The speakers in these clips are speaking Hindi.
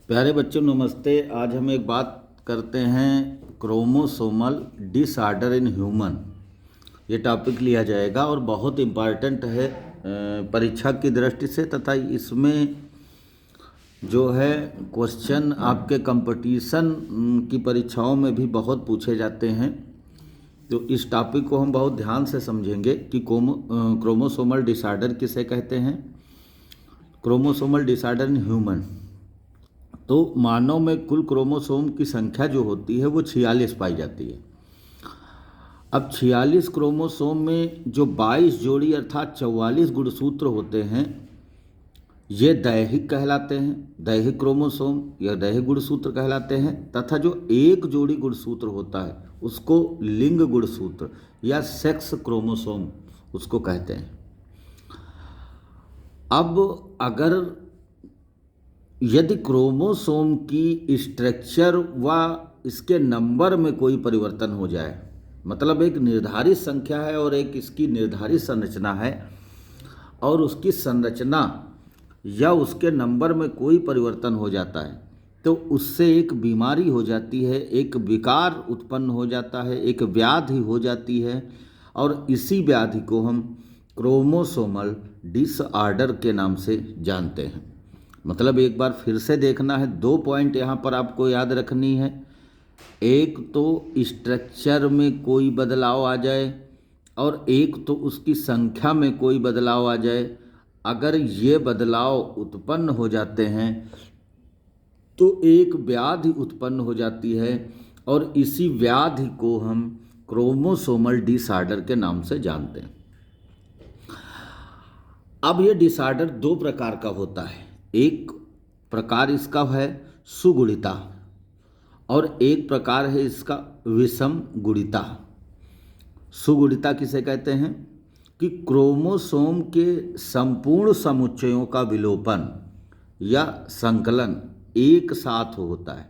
प्यारे बच्चों नमस्ते। आज हम एक बात करते हैं क्रोमोसोमल डिसऑर्डर इन ह्यूमन। ये टॉपिक लिया जाएगा और बहुत इम्पॉर्टेंट है परीक्षा की दृष्टि से, तथा इसमें जो है क्वेश्चन आपके कंपटीशन की परीक्षाओं में भी बहुत पूछे जाते हैं। तो इस टॉपिक को हम बहुत ध्यान से समझेंगे कि क्रोमोसोमल डिसऑर्डर किसे कहते हैं। क्रोमोसोमल डिसऑर्डर इन ह्यूमन, तो मानव में कुल क्रोमोसोम की संख्या जो होती है वो 46 पाई जाती है। अब 46 क्रोमोसोम में जो 22 जोड़ी अर्थात 44 गुणसूत्र होते हैं ये दैहिक कहलाते हैं, दैहिक क्रोमोसोम या दैहिक गुणसूत्र कहलाते हैं। तथा जो एक जोड़ी गुणसूत्र होता है उसको लिंग गुणसूत्र या सेक्स क्रोमोसोम उसको कहते हैं। अब अगर यदि क्रोमोसोम की स्ट्रक्चर व इसके नंबर में कोई परिवर्तन हो जाए, मतलब एक निर्धारित संख्या है और एक इसकी निर्धारित संरचना है, और उसकी संरचना या उसके नंबर में कोई परिवर्तन हो जाता है तो उससे एक बीमारी हो जाती है, एक विकार उत्पन्न हो जाता है, एक व्याधि हो जाती है, और इसी व्याधि को हम क्रोमोसोमल डिसऑर्डर के नाम से जानते हैं। मतलब एक बार फिर से देखना है, 2 पॉइंट यहाँ पर आपको याद रखनी है। एक तो स्ट्रक्चर में कोई बदलाव आ जाए और एक तो उसकी संख्या में कोई बदलाव आ जाए। अगर ये बदलाव उत्पन्न हो जाते हैं तो एक व्याधि उत्पन्न हो जाती है और इसी व्याधि को हम क्रोमोसोमल डिसऑर्डर के नाम से जानते हैं। अब ये डिसऑर्डर 2 प्रकार का होता है। एक प्रकार इसका है सुगुणिता और एक प्रकार है इसका विषम गुणिता। सुगुणिता किसे कहते हैं कि क्रोमोसोम के संपूर्ण समुच्चयों का विलोपन या संकलन एक साथ होता है।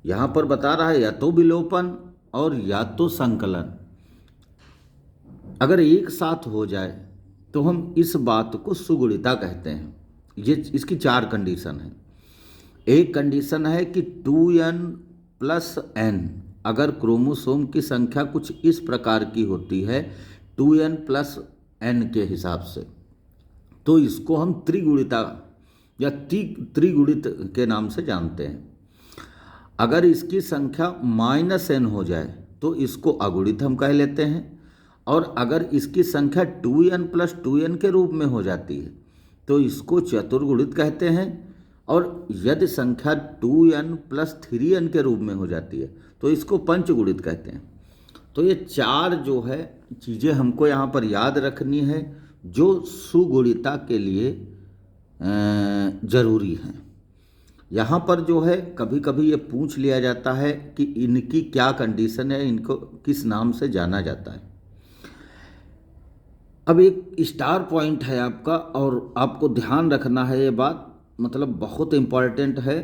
यहाँ पर बता रहा है या तो विलोपन और या तो संकलन, अगर एक साथ हो जाए तो हम इस बात को सुगुणिता कहते हैं। ये इसकी 4 कंडीशन है। एक कंडीशन है कि 2n + n, अगर क्रोमोसोम की संख्या कुछ इस प्रकार की होती है 2n + n के हिसाब से, तो इसको हम त्रिगुणिता या त्रिगुणित के नाम से जानते हैं। अगर इसकी संख्या -n हो जाए तो इसको अगुणित हम कह लेते हैं, और अगर इसकी संख्या 2n + 2n के रूप में हो जाती है तो इसको चतुर्गुणित कहते हैं, और यदि संख्या 2n + 3n के रूप में हो जाती है तो इसको पंचगुणित कहते हैं। तो ये 4 जो है चीज़ें हमको यहाँ पर याद रखनी है जो सुगुणिता के लिए ज़रूरी हैं। यहाँ पर जो है कभी कभी ये पूछ लिया जाता है कि इनकी क्या कंडीशन है, इनको किस नाम से जाना जाता है। अब एक स्टार पॉइंट है आपका, और आपको ध्यान रखना है ये बात, मतलब बहुत इम्पॉर्टेंट है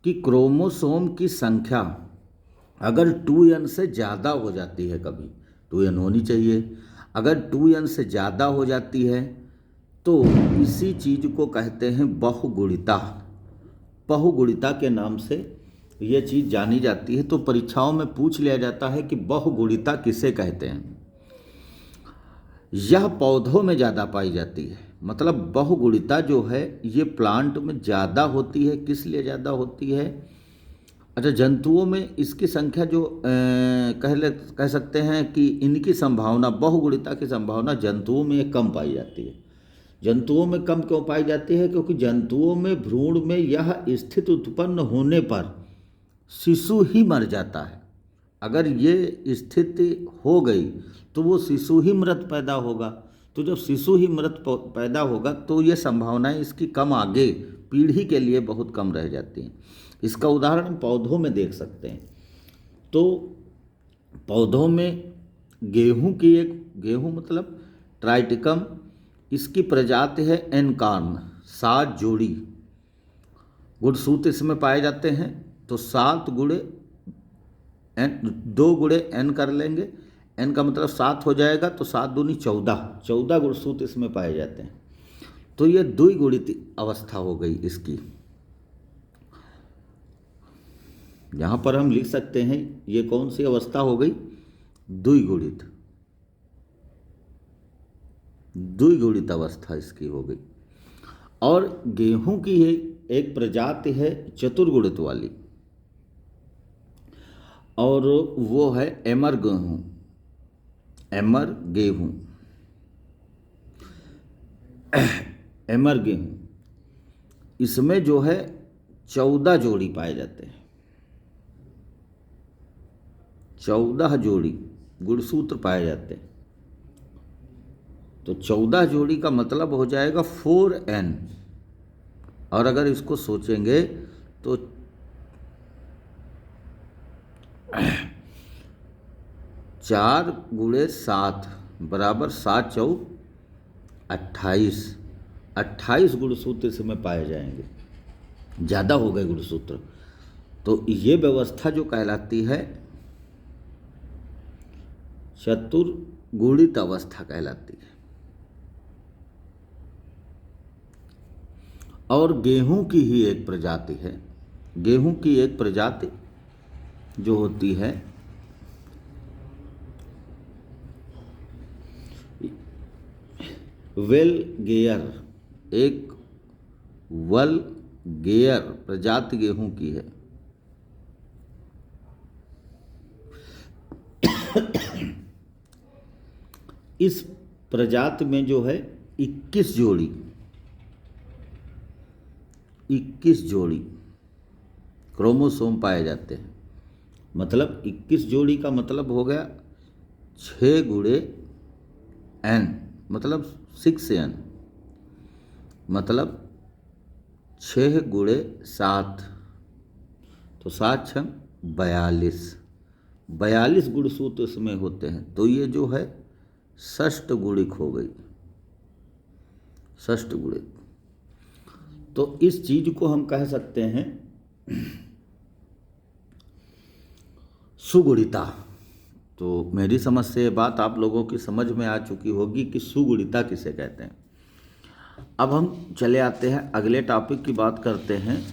कि क्रोमोसोम की संख्या अगर 2n से ज़्यादा हो जाती है, कभी 2n होनी चाहिए, अगर 2n से ज़्यादा हो जाती है तो इसी चीज़ को कहते हैं बहुगुणिता। बहुगुणिता के नाम से ये चीज़ जानी जाती है। तो परीक्षाओं में पूछ लिया जाता है कि बहुगुणिता किसे कहते हैं। यह पौधों में ज़्यादा पाई जाती है। मतलब बहुगुणिता जो है ये प्लांट में ज़्यादा होती है। किस लिए ज़्यादा होती है? अच्छा, जंतुओं में इसकी संख्या जो कह सकते हैं कि इनकी संभावना, बहुगुणिता की संभावना जंतुओं में कम पाई जाती है। जंतुओं में कम क्यों पाई जाती है? क्योंकि जंतुओं में भ्रूण में यह स्थिति उत्पन्न होने पर शिशु ही मर जाता है। अगर ये स्थिति हो गई तो वो शिशु ही मृत पैदा होगा। तो जब शिशु ही मृत पैदा होगा तो ये संभावनाएं इसकी कम, आगे पीढ़ी के लिए बहुत कम रह जाती हैं। इसका उदाहरण हम पौधों में देख सकते हैं। तो पौधों में गेहूं मतलब ट्राइटिकम, इसकी प्रजाति है एनकॉर्न। 7 जोड़ी गुणसूत्र इसमें पाए जाते हैं। तो 7 गुणे एन, 2 गुणे एन कर लेंगे, एन का मतलब 7 हो जाएगा, तो 7 दूनी 14 गुणसूत्र इसमें पाए जाते हैं। तो ये द्विगुणित अवस्था हो गई इसकी। यहाँ पर हम लिख सकते हैं ये कौन सी अवस्था हो गई, द्विगुणित, द्विगुणित अवस्था इसकी हो गई। और गेहूं की एक प्रजाति है चतुर्गुणित वाली, और वो है एमर गेहूं, एमर गेहूं, एमर गेहूं। इसमें जो है 14 जोड़ी पाए जाते हैं, 14 जोड़ी गुणसूत्र पाए जाते हैं। तो 14 जोड़ी का मतलब हो जाएगा 4n। और अगर इसको सोचेंगे तो 4 गुणे 7 बराबर 7 चौक 28, 28 गुणसूत्र इसमें पाए जाएंगे, ज़्यादा हो गए गुणसूत्र। तो ये व्यवस्था जो कहलाती है चतुर्गुणित अवस्था कहलाती है। और गेहूं की ही एक प्रजाति है, गेहूं की एक प्रजाति जो होती है वेल गेयर, एक वल गेयर प्रजाति गेहूं की है। इस प्रजाति में जो है 21 जोड़ी, 21 जोड़ी क्रोमोसोम पाए जाते हैं। मतलब 21 जोड़ी का मतलब हो गया 6 गुणे n, मतलब 6n, मतलब 6 गुणे 7, तो 7 छंग 42, 42 गुणसूत्र इसमें होते हैं। तो ये जो है षष्ठ गुणिक हो गई, षष्ठ गुणिक। तो इस चीज को हम कह सकते हैं सुगुणिता। तो मेरी समझ से ये बात आप लोगों की समझ में आ चुकी होगी कि सुगुणिता किसे कहते हैं। अब हम चले आते हैं अगले टॉपिक की बात करते हैं।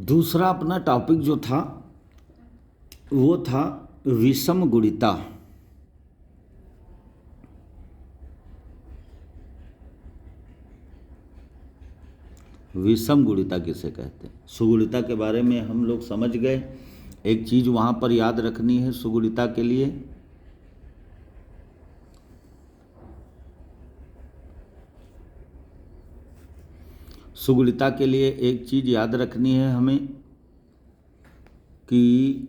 दूसरा अपना टॉपिक जो था वो था विषम गुणिता। विषम गुणिता किसे कहते हैं? सुगुणिता के बारे में हम लोग समझ गए। एक चीज वहां पर याद रखनी है सुगुणिता के लिए, सुगुणिता के लिए एक चीज याद रखनी है हमें कि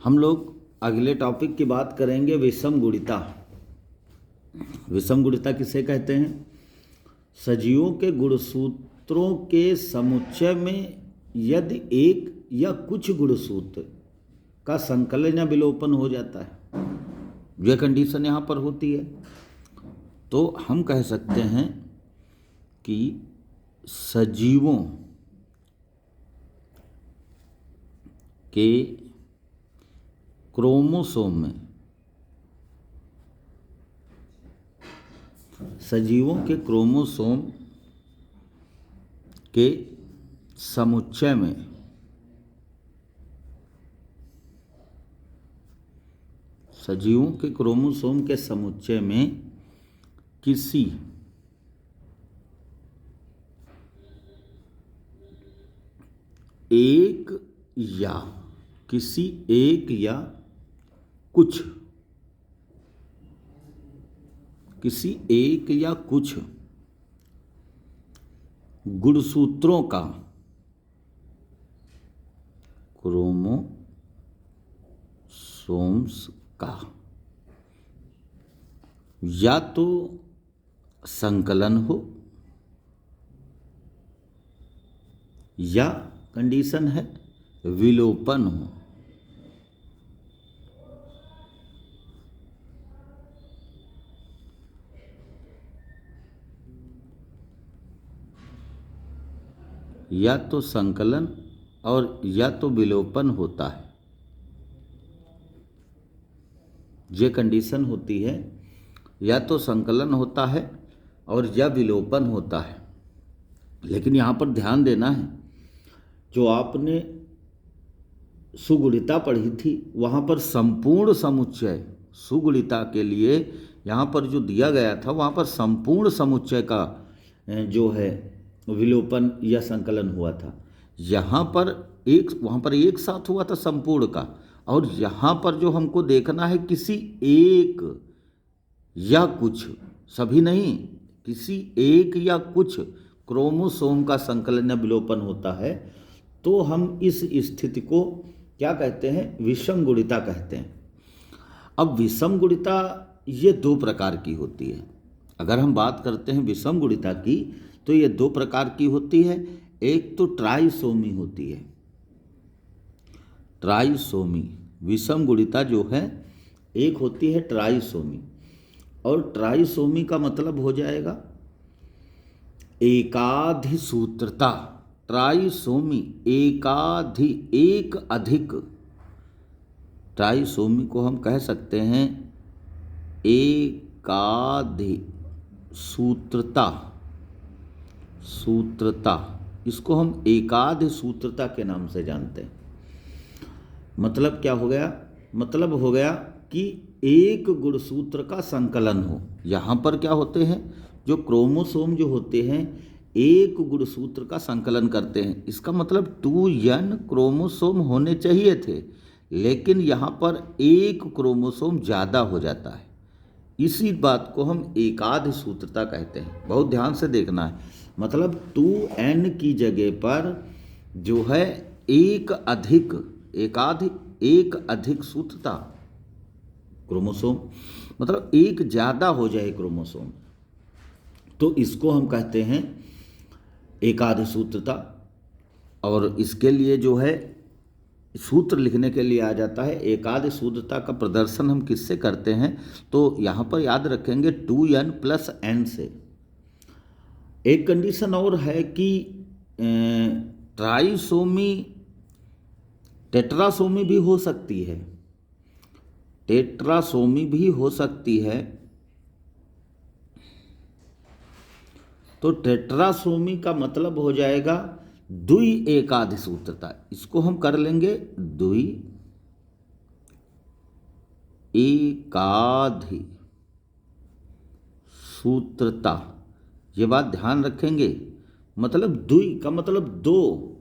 हम लोग अगले टॉपिक की बात करेंगे विषम गुणिता। विषम गुणिता किसे कहते हैं? सजीवों के गुणसूत्रों के समुच्चय में यदि एक या कुछ गुणसूत्र का संकलन या विलोपन हो जाता है, यह कंडीशन यहाँ पर होती है, तो हम कह सकते हैं कि सजीवों के क्रोमोसोम में, सजीवों के क्रोमोसोम के समुच्चय में सजीवों के क्रोमोसोम के समुच्चय में किसी एक या कुछ गुणसूत्रों का क्रोमोसोम्स का या तो संकलन हो, या कंडीशन है विलोपन हो। या तो संकलन और या तो विलोपन होता है, ये कंडीशन होती है। या तो संकलन होता है और या विलोपन होता है। लेकिन यहाँ पर ध्यान देना है, जो आपने सुगुणिता पढ़ी थी वहाँ पर संपूर्ण समुच्चय, सुगुणिता के लिए यहाँ पर जो दिया गया था वहाँ पर संपूर्ण समुच्चय का जो है विलोपन या संकलन हुआ था। यहाँ पर वहाँ पर एक साथ हुआ था संपूर्ण का, और यहाँ पर जो हमको देखना है किसी एक या कुछ, सभी नहीं, किसी एक या कुछ क्रोमोसोम का संकलन या विलोपन होता है, तो हम इस स्थिति को क्या कहते हैं? विषम गुणिता कहते हैं। अब विषम गुणिता ये दो प्रकार की होती है। अगर हम बात करते हैं विषम गुणिता की तो ये दो प्रकार की होती है। एक तो ट्राइसोमी होती है, ट्राइसोमी विषम गुणिता जो है एक होती है ट्राइसोमी, और ट्राइसोमी का मतलब हो जाएगा एकाधिसूत्रता। ट्राइसोमी एकाधि, एक अधिक, ट्राइसोमी को हम कह सकते हैं एकाधिसूत्रता, सूत्रता, इसको हम एकाधिसूत्रता के नाम से जानते हैं। मतलब क्या हो गया? मतलब हो गया कि एक गुणसूत्र का संकलन हो। यहाँ पर क्या होते हैं? जो क्रोमोसोम जो होते हैं एक गुणसूत्र का संकलन करते हैं। इसका मतलब 2n क्रोमोसोम होने चाहिए थे, लेकिन यहाँ पर एक क्रोमोसोम ज़्यादा हो जाता है। इसी बात को हम एकाधिसूत्रता कहते हैं। बहुत ध्यान से देखना है। मतलब 2n की जगह पर जो है एक अधिक सूत्रता क्रोमोसोम, मतलब एक ज़्यादा हो जाए क्रोमोसोम, तो इसको हम कहते हैं एकाधिसूत्रता। और इसके लिए जो है सूत्र लिखने के लिए आ जाता है। एकाधिसूत्रता का प्रदर्शन हम किससे करते हैं? तो यहाँ पर याद रखेंगे 2n + n से। एक कंडीशन और है कि ट्राइसोमी टेट्रासोमी भी हो सकती है, टेट्रासोमी भी हो सकती है। तो टेट्रासोमी का मतलब हो जाएगा द्वि एकाधिसूत्रता। इसको हम कर लेंगे द्वि एकाधिसूत्रता। ये बात ध्यान रखेंगे। मतलब द्वि का मतलब दो,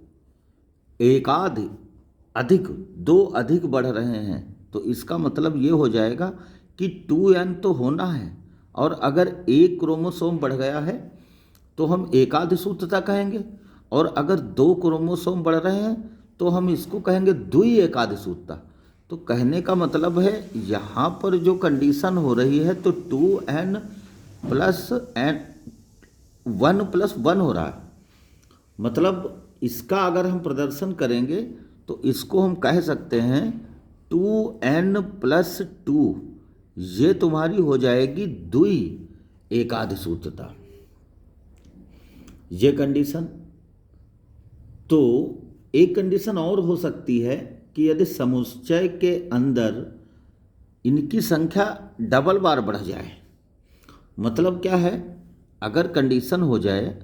अधिक, दो अधिक बढ़ रहे हैं, तो इसका मतलब ये हो जाएगा कि 2n तो होना है, और अगर एक क्रोमोसोम बढ़ गया है तो हम एकाधिसूत्रता कहेंगे, और अगर दो क्रोमोसोम बढ़ रहे हैं तो हम इसको कहेंगे द्वि एकाधिसूत्रता। तो कहने का मतलब है यहाँ पर जो कंडीशन हो रही है तो 2n + 1 + 1 हो रहा है। मतलब इसका अगर हम प्रदर्शन करेंगे तो इसको हम कह सकते हैं 2n + 2, ये तुम्हारी हो जाएगी द्वि एकाधिसूत्रता, ये कंडीशन। तो एक कंडीशन और हो सकती है कि यदि समुच्चय के अंदर इनकी संख्या डबल बार बढ़ जाए। मतलब क्या है? अगर कंडीशन हो जाए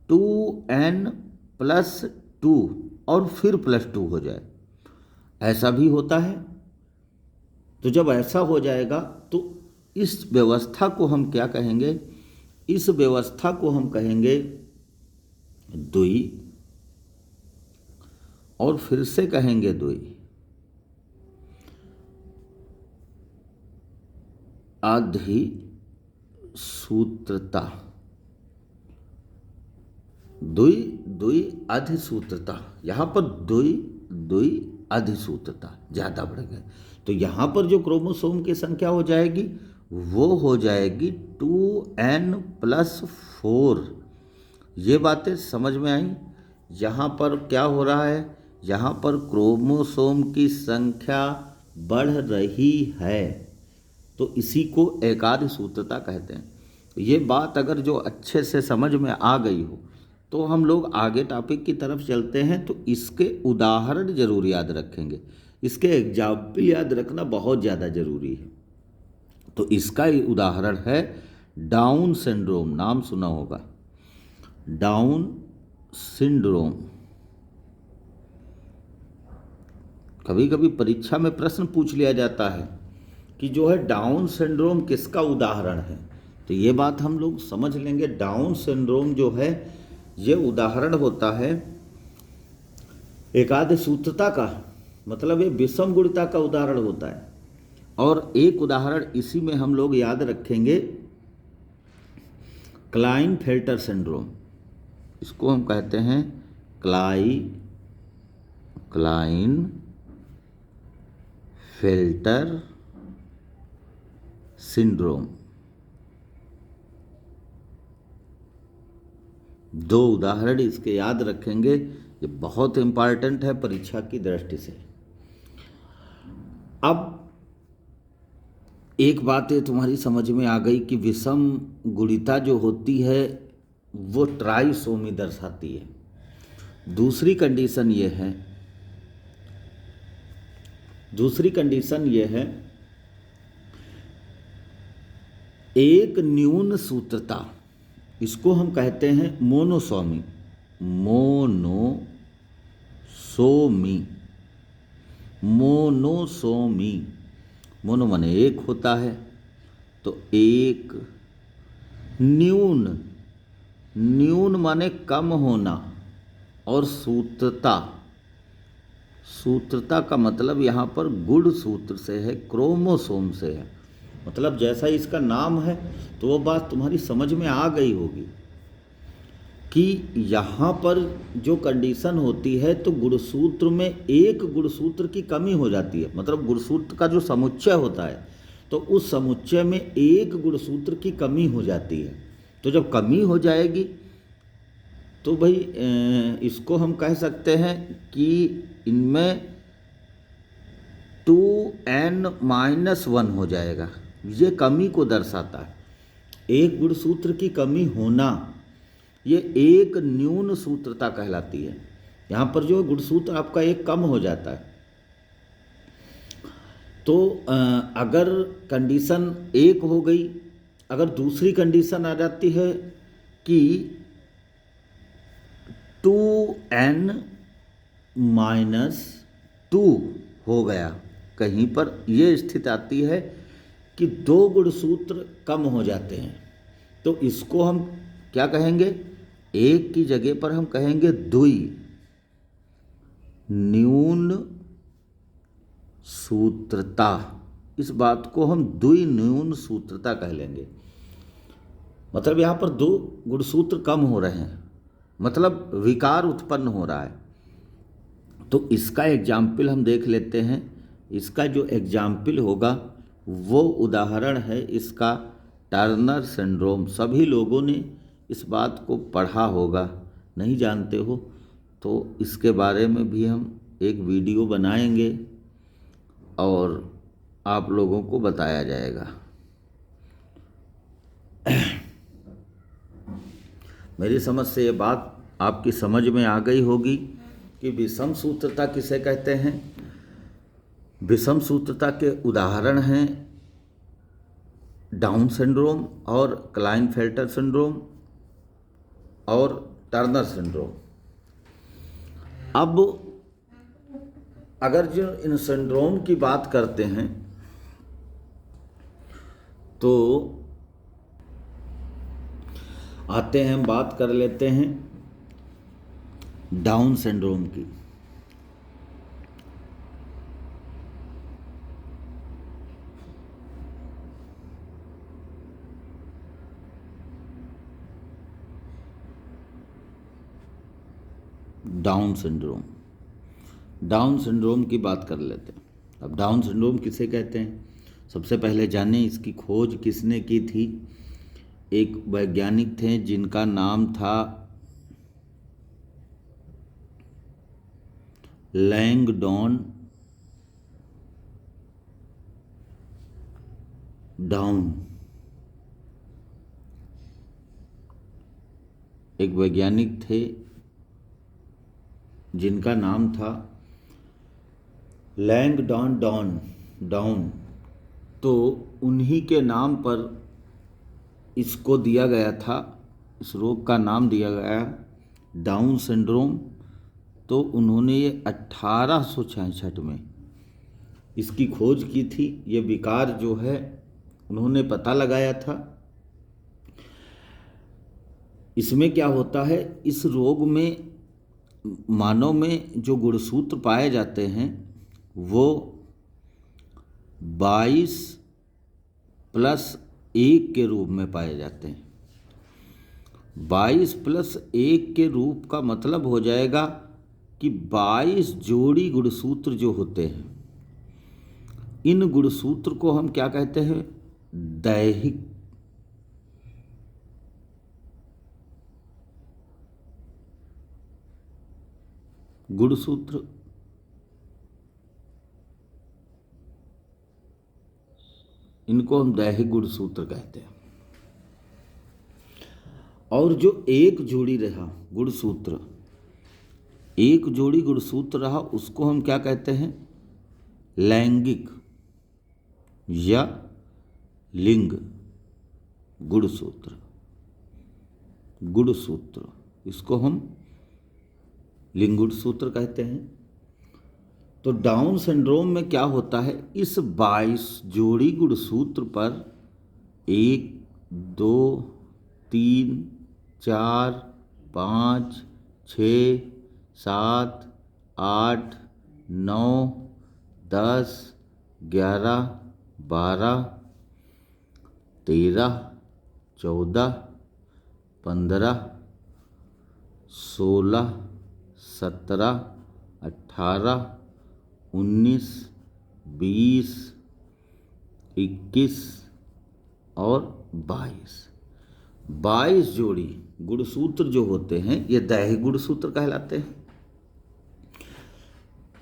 2n + 2 और फिर +2 हो जाए, ऐसा भी होता है। तो जब ऐसा हो जाएगा तो इस व्यवस्था को हम क्या कहेंगे? इस व्यवस्था को हम कहेंगे द्वि, और फिर से कहेंगे द्वि अधिसूत्रता, द्वि अधिसूत्रता। यहाँ पर द्वि अधिसूत्रता ज़्यादा बढ़ गए, तो यहाँ पर जो क्रोमोसोम की संख्या हो जाएगी वो हो जाएगी 2n+4। ये बातें समझ में आई। यहाँ पर क्या हो रहा है, यहाँ पर क्रोमोसोम की संख्या बढ़ रही है, तो इसी को एकाद सूत्रता कहते हैं। ये बात अगर जो अच्छे से समझ में आ गई हो तो हम लोग आगे टॉपिक की तरफ चलते हैं। तो इसके उदाहरण जरूर याद रखेंगे, इसके एग्जाम्पल याद रखना बहुत ज़्यादा ज़रूरी है। तो इसका उदाहरण है डाउन सिंड्रोम, नाम सुना होगा, डाउन सिंड्रोम। कभी कभी परीक्षा में प्रश्न पूछ लिया जाता है कि जो है डाउन सिंड्रोम किसका उदाहरण है, तो ये बात हम लोग समझ लेंगे। डाउन सिंड्रोम जो है ये उदाहरण होता है एकाद सूत्रता का, मतलब ये विषम गुणता का उदाहरण होता है। और एक उदाहरण इसी में हम लोग याद रखेंगे, क्लाइनफेल्टर सिंड्रोम। इसको हम कहते हैं क्लाइनफेल्टर सिंड्रोम। दो उदाहरण इसके याद रखेंगे, ये बहुत इंपॉर्टेंट है परीक्षा की दृष्टि से। अब एक बात ये तुम्हारी समझ में आ गई कि विषम गुणिता जो होती है वो ट्राइसोमी दर्शाती है। दूसरी कंडीशन ये है एक न्यून सूत्रता, इसको हम कहते हैं मोनोसोमी। मोनो माने एक होता है, तो एक, न्यून माने कम होना, और सूत्रता का मतलब यहाँ पर गुण सूत्र से है, क्रोमोसोम से है। मतलब जैसा इसका नाम है तो वो बात तुम्हारी समझ में आ गई होगी कि यहाँ पर जो कंडीशन होती है तो गुणसूत्र में एक गुणसूत्र की कमी हो जाती है। मतलब गुणसूत्र का जो समुच्चय होता है तो उस समुच्चय में एक गुणसूत्र की कमी हो जाती है। तो जब कमी हो जाएगी तो भाई इसको हम कह सकते हैं कि इनमें 2n-1 हो जाएगा। ये कमी को दर्शाता है, एक गुणसूत्र की कमी होना, ये एक न्यून सूत्रता कहलाती है। यहाँ पर जो गुणसूत्र आपका एक कम हो जाता है। तो अगर कंडीशन एक हो गई, अगर दूसरी कंडीशन आ जाती है कि 2n-2 हो गया, कहीं पर ये स्थिति आती है कि दो गुणसूत्र कम हो जाते हैं, तो इसको हम क्या कहेंगे, एक की जगह पर हम कहेंगे द्वि न्यून सूत्रता। इस बात को हम द्वि न्यून सूत्रता कह लेंगे। मतलब यहाँ पर दो गुणसूत्र कम हो रहे हैं, मतलब विकार उत्पन्न हो रहा है। तो इसका एग्जाम्पल हम देख लेते हैं। इसका जो एग्जाम्पल होगा वो उदाहरण है इसका टर्नर सिंड्रोम। सभी लोगों ने इस बात को पढ़ा होगा, नहीं जानते हो तो इसके बारे में भी हम एक वीडियो बनाएंगे और आप लोगों को बताया जाएगा। मेरी समझ से ये बात आपकी समझ में आ गई होगी कि विषम सूत्रता किसे कहते हैं। विषम सूत्रता के उदाहरण हैं डाउन सिंड्रोम और क्लाइनफेल्टर सिंड्रोम और टर्नर सिंड्रोम। अब अगर जो इन सिंड्रोम की बात करते हैं तो आते हैं, बात कर लेते हैं डाउन सिंड्रोम की। डाउन सिंड्रोम की बात कर लेते हैं। अब डाउन सिंड्रोम किसे कहते हैं, सबसे पहले जाने इसकी खोज किसने की थी। एक वैज्ञानिक थे जिनका नाम था लैंगडॉन डाउन। एक वैज्ञानिक थे जिनका नाम था लैंगडॉन डाउन। तो उन्हीं के नाम पर इसको दिया गया था, इस रोग का नाम दिया गया डाउन सिंड्रोम। तो उन्होंने ये 1866 में इसकी खोज की थी। ये विकार जो है उन्होंने पता लगाया था। इसमें क्या होता है, इस रोग में मानव में जो गुणसूत्र पाए जाते हैं वो 22+1 के रूप में पाए जाते हैं। 22+1 के रूप का मतलब हो जाएगा कि 22 जोड़ी गुणसूत्र जो होते हैं, इन गुणसूत्र को हम क्या कहते हैं, दैहिक गुणसूत्र। इनको हम दैहिक गुणसूत्र कहते हैं। और जो एक जोड़ी रहा गुणसूत्र, एक जोड़ी गुणसूत्र रहा, उसको हम क्या कहते हैं, लैंगिक या लिंग गुणसूत्र। इसको हम लिंग गुणसूत्र कहते हैं। तो डाउन सिंड्रोम में क्या होता है, इस 22 जोड़ी गुणसूत्र पर 1 2 3 4 5 6 7 8 9 10 11 12 13 14 15 16 17 18 19 20 21 और 22 जोड़ी गुणसूत्र जो होते हैं ये दैहिक गुणसूत्र कहलाते हैं।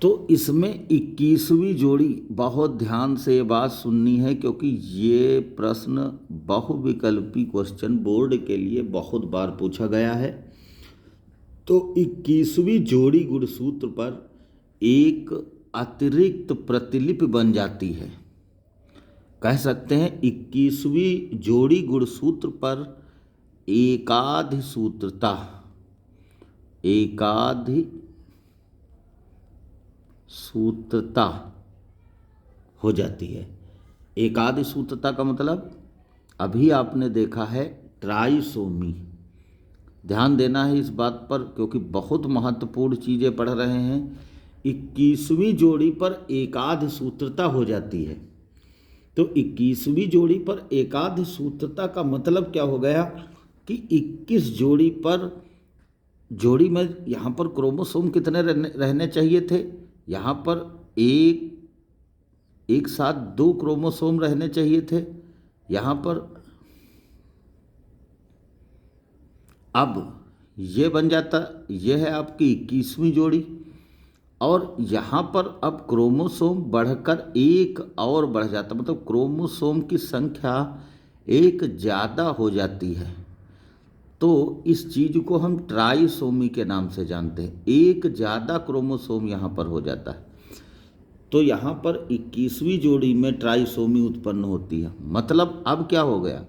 तो इसमें 21वीं जोड़ी, बहुत ध्यान से ये बात सुननी है क्योंकि ये प्रश्न बहुविकल्पी क्वेश्चन बोर्ड के लिए बहुत बार पूछा गया है। तो 21वीं जोड़ी गुणसूत्र पर एक अतिरिक्त प्रतिलिपि बन जाती है। कह सकते हैं 21वीं जोड़ी गुणसूत्र पर एकाधिसूत्रता हो जाती है। एकाधिसूत्रता का मतलब अभी आपने देखा है ट्राइसोमी। ध्यान देना है इस बात पर क्योंकि बहुत महत्वपूर्ण चीज़ें पढ़ रहे हैं। 21वीं जोड़ी पर एकाधिसूत्रता हो जाती है। तो 21वीं जोड़ी पर एकाधिसूत्रता का मतलब क्या हो गया कि 21 जोड़ी में यहाँ पर क्रोमोसोम कितने रहने चाहिए थे, यहाँ पर एक साथ 2 क्रोमोसोम रहने चाहिए थे। यहाँ पर अब ये बन जाता, ये है आपकी 21वीं जोड़ी। और यहाँ पर अब क्रोमोसोम बढ़कर एक और बढ़ जाता, मतलब क्रोमोसोम की संख्या एक ज़्यादा हो जाती है। तो इस चीज़ को हम ट्राइसोमी के नाम से जानते हैं। एक ज़्यादा क्रोमोसोम यहाँ पर हो जाता है। तो यहाँ पर 21वीं जोड़ी में ट्राइसोमी उत्पन्न होती है। मतलब अब क्या हो गया,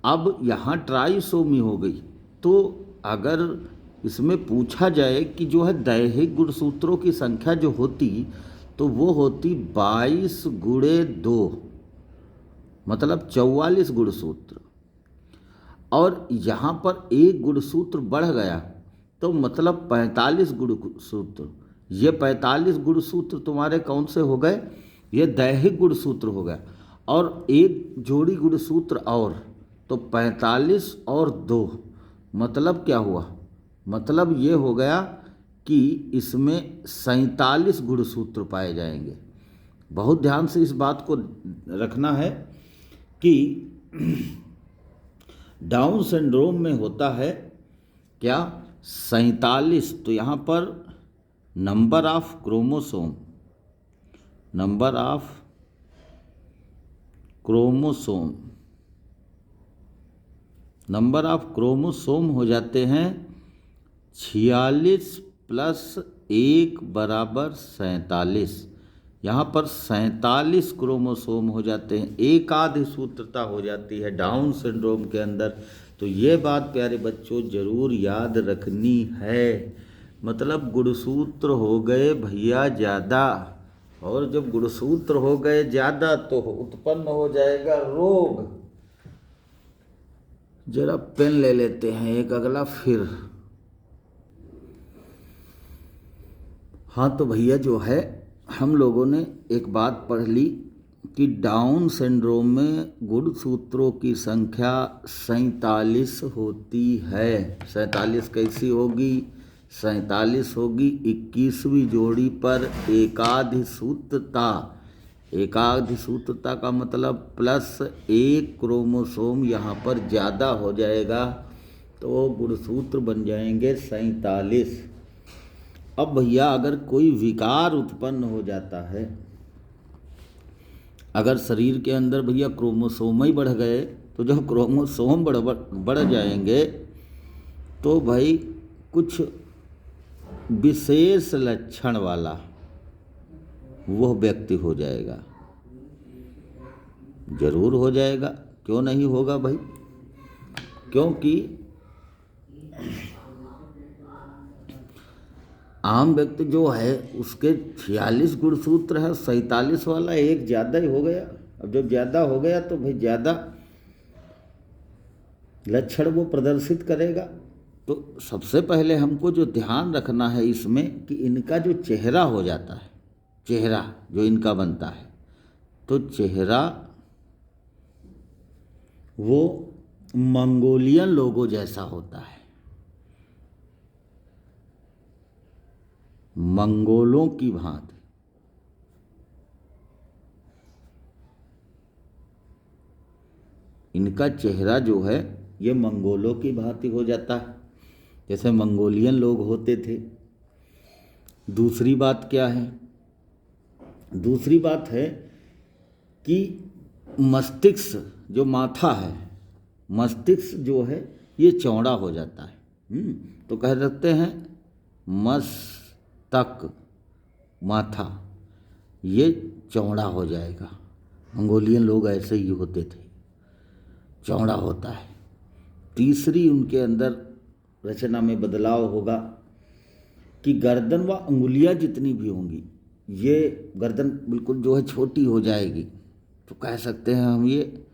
अब यहाँ ट्राइसोमी हो गई। तो अगर इसमें पूछा जाए कि जो है दैहिक गुणसूत्रों की संख्या जो होती तो वो होती 22 गुणे 2, मतलब 44 गुणसूत्र। और यहाँ पर एक गुणसूत्र बढ़ गया तो मतलब 45 गुणसूत्र। ये 45 गुणसूत्र तुम्हारे कौन से हो गए, ये दैहिक गुणसूत्र हो गए। और एक जोड़ी गुणसूत्र और, तो 45 और 2 मतलब क्या हुआ, मतलब ये हो गया कि इसमें 47 गुणसूत्र पाए जाएंगे। बहुत ध्यान से इस बात को रखना है कि डाउन सिंड्रोम में होता है क्या, 47। तो यहाँ पर number of chromosome, number of chromosome, number of chromosome हो जाते हैं 46 प्लस 1 बराबर 47। यहाँ पर 47 क्रोमोसोम हो जाते हैं, एक आध सूत्रता हो जाती है डाउन सिंड्रोम के अंदर। तो ये बात प्यारे बच्चों जरूर याद रखनी है। मतलब गुणसूत्र हो गए भैया ज़्यादा, और जब गुणसूत्र हो गए ज़्यादा तो उत्पन्न हो जाएगा रोग। जरा पेन ले लेते हैं एक अगला फिर। हाँ तो भैया जो है हम लोगों ने एक बात पढ़ ली कि डाउन सिंड्रोम में गुणसूत्रों की संख्या 47 होती है। 47 कैसी होगी, 47 होगी 21वीं जोड़ी पर एकाध सूत्रता। एकाध सूत्रता का मतलब प्लस 1 क्रोमोसोम यहाँ पर ज़्यादा हो जाएगा, तो गुणसूत्र बन जाएंगे 47। अब भैया अगर कोई विकार उत्पन्न हो जाता है, अगर शरीर के अंदर भैया क्रोमोसोम ही बढ़ गए, तो जब क्रोमोसोम बढ़ जाएंगे तो भाई कुछ विशेष लक्षण वाला वह व्यक्ति हो जाएगा। जरूर हो जाएगा, क्यों नहीं होगा भाई, क्योंकि आम व्यक्ति जो है उसके 46 गुणसूत्र है, 47 वाला एक ज़्यादा ही हो गया। अब जब ज़्यादा हो गया तो भाई ज़्यादा लक्षण वो प्रदर्शित करेगा। तो सबसे पहले हमको जो ध्यान रखना है इसमें कि इनका जो चेहरा हो जाता है, चेहरा जो इनका बनता है, तो चेहरा वो मंगोलियन लोगों जैसा होता है। मंगोलों की भांति। इनका चेहरा जो है ये मंगोलों की भांति हो जाता है, जैसे मंगोलियन लोग होते थे। दूसरी बात क्या है, दूसरी बात है कि मस्तिष्क जो माथा है, मस्तिष्क जो है ये चौड़ा हो जाता है। तो कह सकते हैं मस्तक, माथा ये चौड़ा हो जाएगा। मंगोलियन लोग ऐसे ही होते थे, चौड़ा होता है। तीसरी उनके अंदर रचना में बदलाव होगा कि गर्दन व अंगुलियां जितनी भी होंगी, ये गर्दन बिल्कुल जो है छोटी हो जाएगी। तो कह सकते हैं हम ये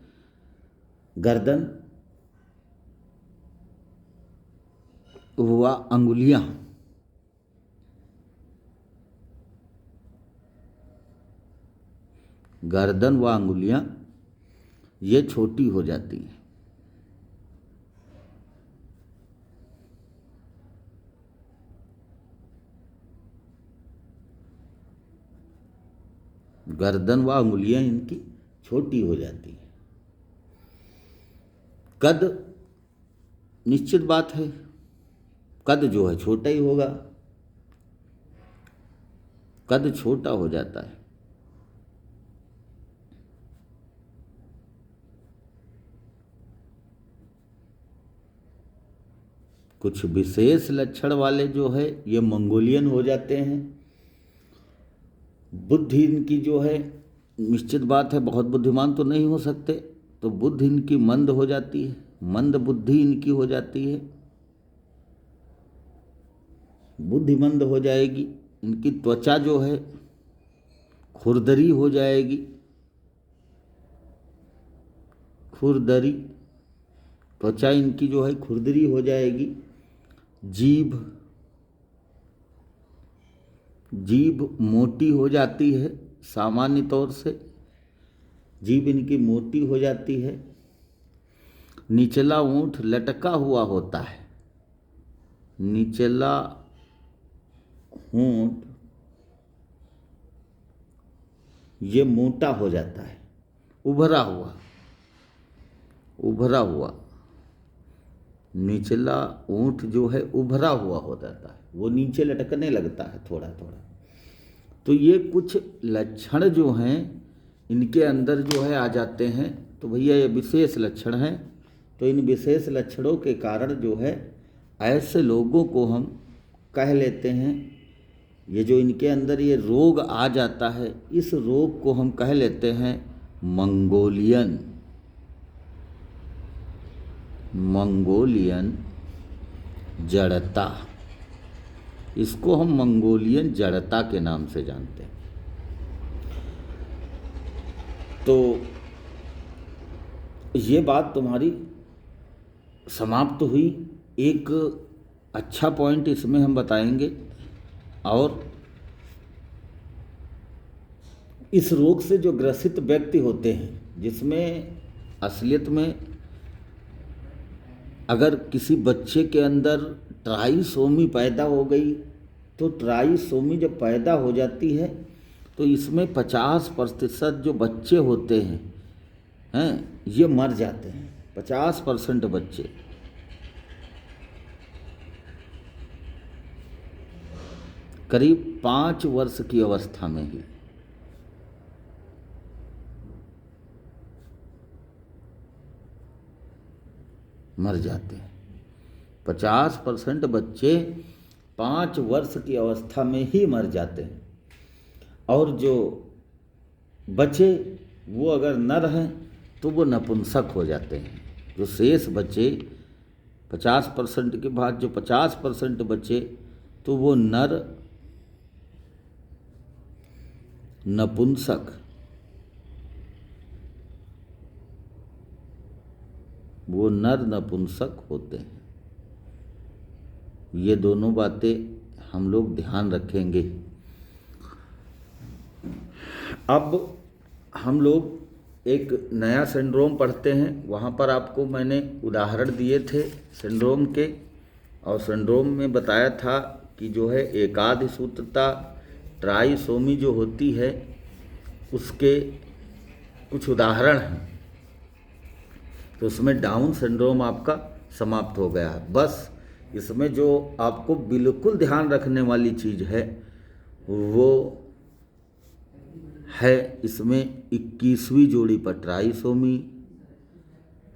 गर्दन व अंगुलियां गर्दन व अंगुलियां ये छोटी हो जाती हैं। गर्दन व अंगुलियां इनकी छोटी हो जाती हैं। कद निश्चित बात है, कद जो है छोटा ही होगा, कद छोटा हो जाता है। कुछ विशेष लक्षण वाले जो है ये मंगोलियन हो जाते हैं। बुद्धि इनकी जो है निश्चित बात है, बहुत बुद्धिमान तो नहीं हो सकते, तो बुद्धि इनकी मंद हो जाती है, मंद बुद्धि इनकी हो जाती है, बुद्धि मंद हो जाएगी। इनकी त्वचा जो है खुरदरी हो जाएगी, खुरदरी, त्वचा इनकी जो है खुरदरी हो जाएगी। जीभ मोटी हो जाती है, सामान्य तौर से जीभ इनकी मोटी हो जाती है। निचला ओंठ लटका हुआ होता है, निचला होंठ ये मोटा हो जाता है, उभरा हुआ निचला ऊंट जो है उभरा हुआ हो जाता है, वो नीचे लटकने लगता है थोड़ा थोड़ा। तो ये कुछ लक्षण जो हैं इनके अंदर जो है आ जाते हैं। तो भैया ये विशेष लक्षण हैं। तो इन विशेष लक्षणों के कारण जो है ऐसे लोगों को हम कह लेते हैं, ये जो इनके अंदर ये रोग आ जाता है, इस रोग को हम कह लेते हैं मंगोलियन जड़ता। इसको हम मंगोलियन जड़ता के नाम से जानते हैं। तो ये बात तुम्हारी समाप्त हुई। एक अच्छा पॉइंट इसमें हम बताएंगे, और इस रोग से जो ग्रसित व्यक्ति होते हैं, जिसमें असलियत में अगर किसी बच्चे के अंदर ट्राइसोमी पैदा हो गई, तो ट्राइसोमी जब पैदा हो जाती है तो इसमें 50% जो बच्चे होते हैं ये मर जाते हैं। 50% बच्चे करीब 5 वर्ष की अवस्था में ही मर जाते हैं। 50% बच्चे 5 वर्ष की अवस्था में ही मर जाते हैं, और जो बचे वो अगर नर हैं तो वो नपुंसक हो जाते हैं। जो शेष बचे 50% के बाद जो 50% बचे तो वो नर नपुंसक होते हैं। ये दोनों बातें हम लोग ध्यान रखेंगे। अब हम लोग एक नया सिंड्रोम पढ़ते हैं। वहाँ पर आपको मैंने उदाहरण दिए थे सिंड्रोम के, और सिंड्रोम में बताया था कि जो है एकाध सूत्रता ट्राइसोमी जो होती है उसके कुछ उदाहरण हैं। तो उसमें डाउन सिंड्रोम आपका समाप्त हो गया है। बस इसमें जो आपको बिल्कुल ध्यान रखने वाली चीज़ है वो है, इसमें 21वीं जोड़ी पर ट्राइसोमी,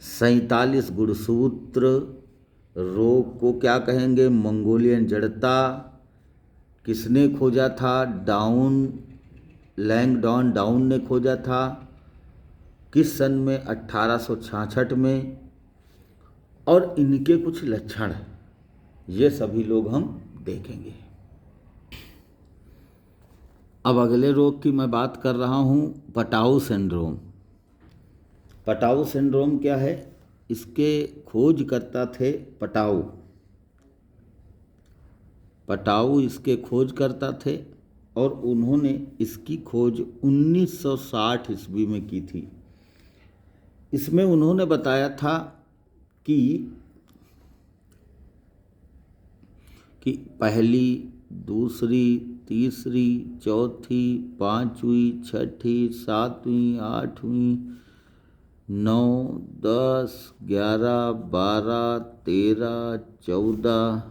47 गुणसूत्र, रोग को क्या कहेंगे, मंगोलियन जड़ता। किसने खोजा था? लैंगडॉन डाउन ने खोजा था। किस सन में? 1866 में। और इनके कुछ लक्षण ये सभी लोग हम देखेंगे। अब अगले रोग की मैं बात कर रहा हूँ, पटाऊ सिंड्रोम। पटाऊ सिंड्रोम क्या है? इसके खोजकर्ता थे पटाऊ इसके खोजकर्ता थे, और उन्होंने इसकी खोज 1960 ईस्वी में की थी। इसमें उन्होंने बताया था कि पहली, दूसरी, तीसरी, चौथी, 5वीं, 6ठी, 7वीं, 8वीं, 9, 10, 11, 12, 13, 14,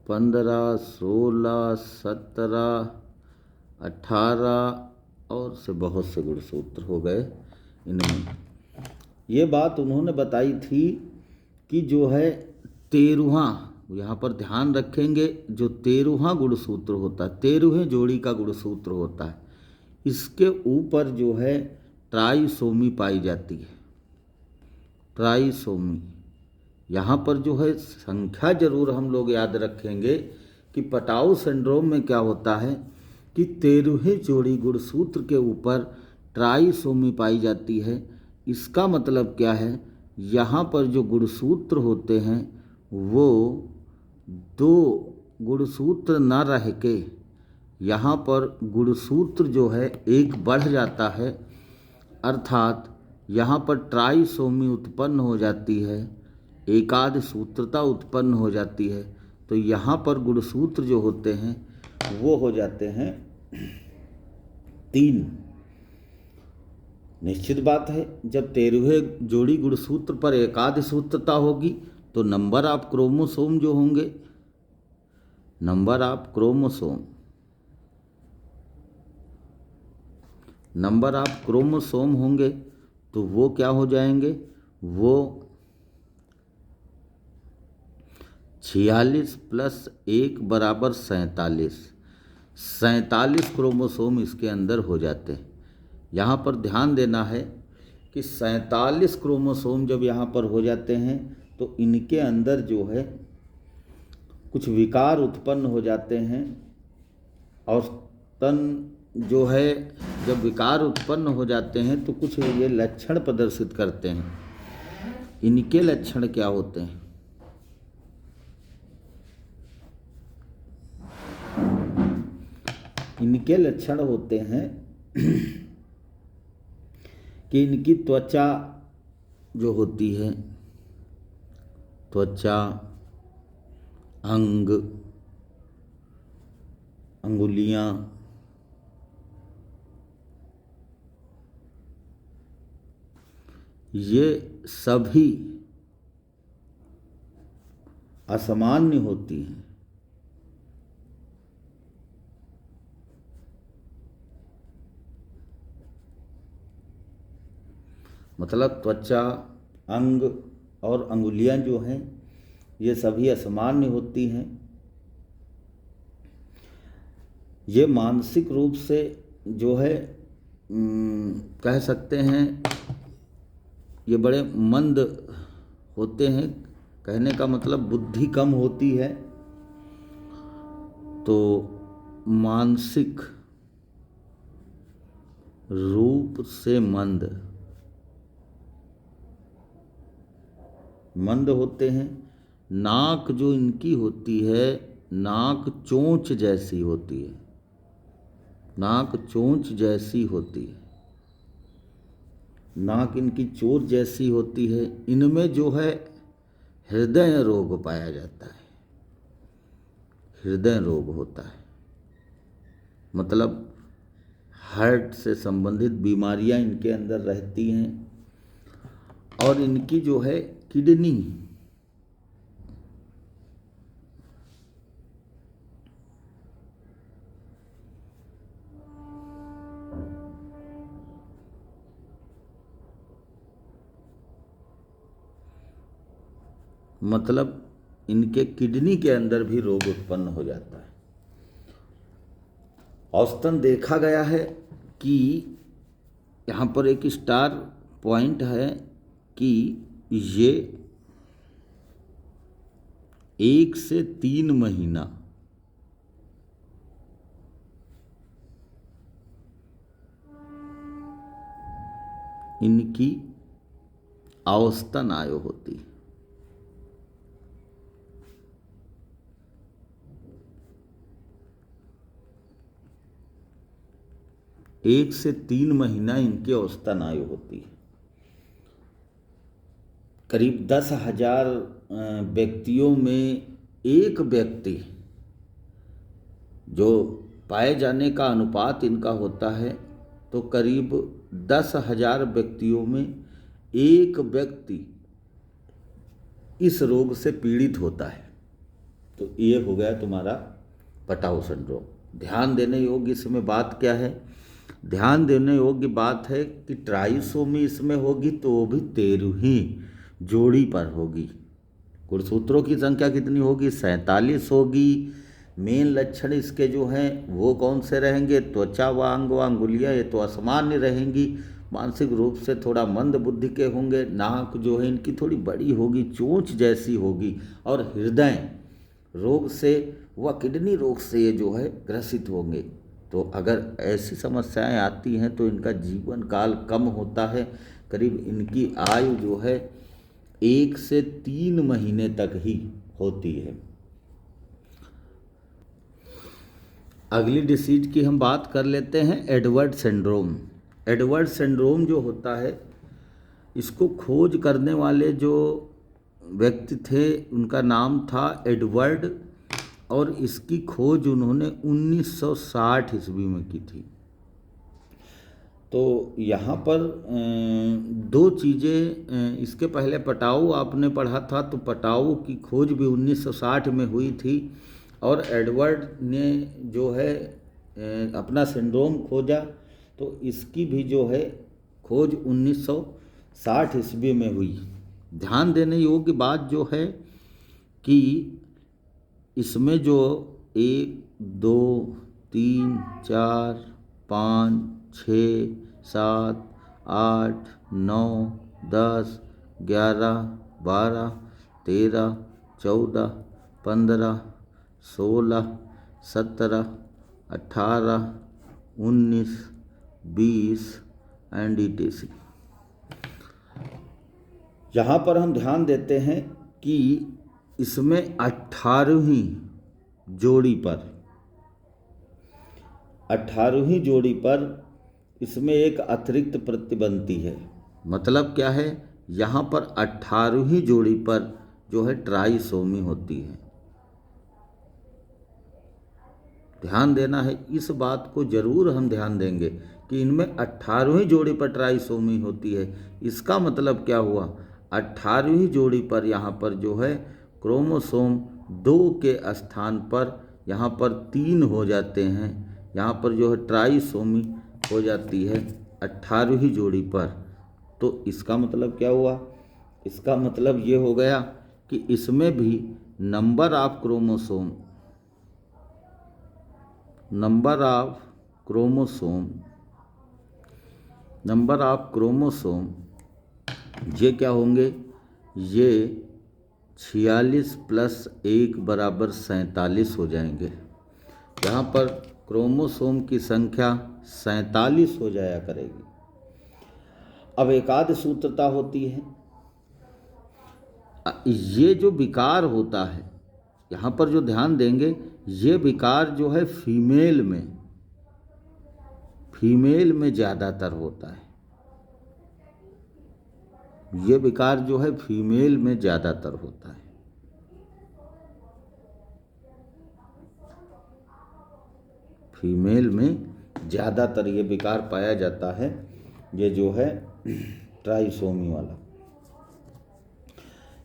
15, 16, 17, 18 और से बहुत से गुणसूत्र हो गए इनमें। ये बात उन्होंने बताई थी कि जो है 13वां, यहाँ पर ध्यान रखेंगे, जो 13वां गुणसूत्र होता है, 13वें जोड़ी का गुणसूत्र होता है, इसके ऊपर जो है ट्राइसोमी पाई जाती है। ट्राइसोमी यहाँ पर जो है संख्या जरूर हम लोग याद रखेंगे कि पटाऊ सिंड्रोम में क्या होता है कि 13वें जोड़ी गुणसूत्र के ऊपर ट्राइसोमी पाई जाती है। इसका मतलब क्या है? यहाँ पर जो गुणसूत्र होते हैं वो 2 गुणसूत्र न रह के यहाँ पर गुणसूत्र जो है एक बढ़ जाता है, अर्थात यहाँ पर ट्राइसोमी उत्पन्न हो जाती है, एकाध सूत्रता उत्पन्न हो जाती है। तो यहाँ पर गुणसूत्र जो होते हैं वो हो जाते हैं 3। निश्चित बात है, जब 13वें जोड़ी गुणसूत्र पर एकाध सूत्रता होगी तो नंबर ऑफ क्रोमोसोम जो होंगे, नंबर ऑफ क्रोमोसोम होंगे तो वो क्या हो जाएंगे, वो 46 + 1 = 47 क्रोमोसोम इसके अंदर हो जाते हैं। यहाँ पर ध्यान देना है कि 47 क्रोमोसोम जब यहाँ पर हो जाते हैं तो इनके अंदर जो है कुछ विकार उत्पन्न हो जाते हैं, और तन जो है जब विकार उत्पन्न हो जाते हैं तो कुछ ये लक्षण प्रदर्शित करते हैं। इनके लक्षण क्या होते हैं? इनके लक्षण होते हैं कि इनकी त्वचा जो होती है, त्वचा, अंग, अंगुलियां, ये सभी असामान्य होती हैं। मतलब त्वचा, अंग और अंगुलियां जो हैं ये सभी असामान्य होती हैं। ये मानसिक रूप से जो है कह सकते हैं ये बड़े मंद होते हैं। कहने का मतलब बुद्धि कम होती है, तो मानसिक रूप से मंद होते हैं। नाक जो इनकी होती है, नाक चोंच जैसी होती है, नाक चोंच जैसी होती है, नाक इनकी चोंच जैसी होती है। इनमें जो है हृदय रोग पाया जाता है, हृदय रोग होता है, मतलब हार्ट से संबंधित बीमारियां इनके अंदर रहती हैं। और इनकी जो है किडनी, मतलब इनके किडनी के अंदर भी रोग उत्पन्न हो जाता है। औसतन देखा गया है कि यहाँ पर एक स्टार पॉइंट है कि ये 1 से 3 महीना इनकी औसतन आयु होती है। 1 से 3 महीना इनकी औसतन आयु होती है। करीब 10,000 व्यक्तियों में एक व्यक्ति जो पाए जाने का अनुपात इनका होता है, तो करीब 10,000 व्यक्तियों में एक व्यक्ति इस रोग से पीड़ित होता है। तो ये हो गया तुम्हारा पटाऊ सिंड्रोम। ध्यान देने योग्य इसमें बात क्या है? ध्यान देने योग्य बात है कि ट्राइसोमी इसमें होगी तो वो भी 13वीं जोड़ी पर होगी। गुणसूत्रों की संख्या कितनी होगी? 47 होगी। मेन लक्षण इसके जो हैं वो कौन से रहेंगे? त्वचा व अंग व अंगुलियाँ ये तो असामान्य रहेंगी, मानसिक रूप से थोड़ा मंद बुद्धि के होंगे। नाक जो है इनकी थोड़ी बड़ी होगी, चोंच जैसी होगी, और हृदय रोग से व किडनी रोग से ये जो है ग्रसित होंगे। तो अगर ऐसी समस्याएं आती हैं तो इनका जीवन काल कम होता है। करीब इनकी आयु जो है 1 से 3 महीने तक ही होती है। अगली डिसीज की हम बात कर लेते हैं, एडवर्ड सिंड्रोम। एडवर्ड सिंड्रोम जो होता है, इसको खोज करने वाले जो व्यक्ति थे उनका नाम था एडवर्ड, और इसकी खोज उन्होंने 1960 ईस्वी में की थी। तो यहाँ पर दो चीज़ें, इसके पहले पटाऊ आपने पढ़ा था, तो पटाऊ की खोज भी 1960 में हुई थी, और एडवर्ड ने जो है अपना सिंड्रोम खोजा, तो इसकी भी जो है खोज 1960 ईस्वी में हुई। ध्यान देने योग्य बात जो है कि इसमें जो 1 2 3 4 5 6 7 8 9 10 11 12 13 14 15 16 17 18 19 20 NDTC, यहाँ पर हम ध्यान देते हैं कि इसमें 18वीं जोड़ी पर इसमें एक अतिरिक्त प्रतिबंधी है। मतलब क्या है, यहाँ पर 18वीं जोड़ी पर जो है ट्राइसोमी होती है। ध्यान देना है, इस बात को जरूर हम ध्यान देंगे कि इनमें 18वीं जोड़ी पर ट्राइसोमी होती है। इसका मतलब क्या हुआ, 18वीं जोड़ी पर यहाँ पर जो है क्रोमोसोम 2 के स्थान पर यहाँ पर 3 हो जाते हैं। यहाँ पर जो है ट्राइसोमी हो जाती है 18वीं जोड़ी पर। तो इसका मतलब क्या हुआ, इसका मतलब ये हो गया कि इसमें भी नंबर ऑफ क्रोमोसोम ये क्या होंगे, ये 46 + 1 = 47 हो जाएंगे। यहाँ पर क्रोमोसोम की संख्या 47 हो जाया करेगी। अब एकाद सूत्रता होती है। ये जो विकार होता है, यहाँ पर जो ध्यान देंगे, ये विकार जो है फीमेल में ज़्यादातर होता है। ये विकार जो है फीमेल में ज़्यादातर होता है। फीमेल में ज़्यादातर ये विकार पाया जाता है, ये जो है ट्राइसोमी वाला।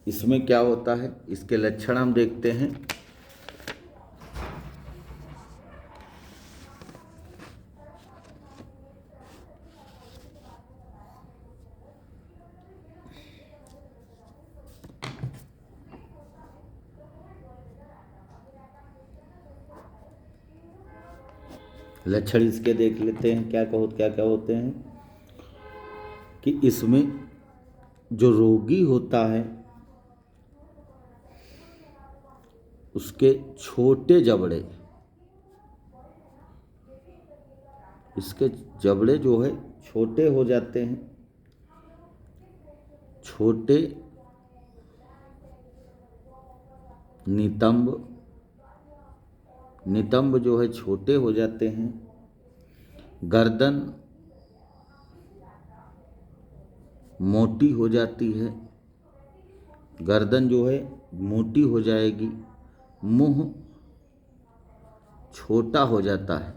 इसमें क्या होता है, इसके लक्षण हम देखते हैं। लक्षण इसके देख लेते हैं, क्या क्या होते हैं कि इसमें जो रोगी होता है उसके छोटे जबड़े, इसके जबड़े जो है छोटे हो जाते हैं। छोटे नितंब जो है छोटे हो जाते हैं। गर्दन मोटी हो जाती है, गर्दन जो है मोटी हो जाएगी। मुंह छोटा हो जाता है,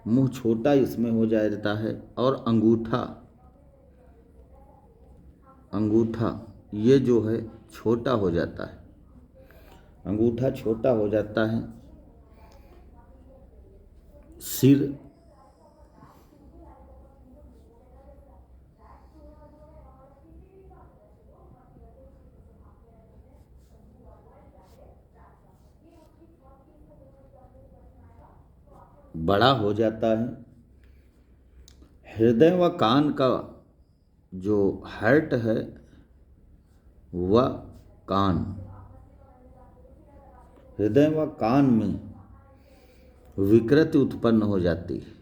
मुंह छोटा इसमें हो जाता है। और अंगूठा ये जो है छोटा हो जाता है, अंगूठा छोटा हो जाता है। सिर बड़ा हो जाता है। हृदय व कान का जो हार्ट है वह कान, हृदय व कान में विकृति उत्पन्न हो जाती है,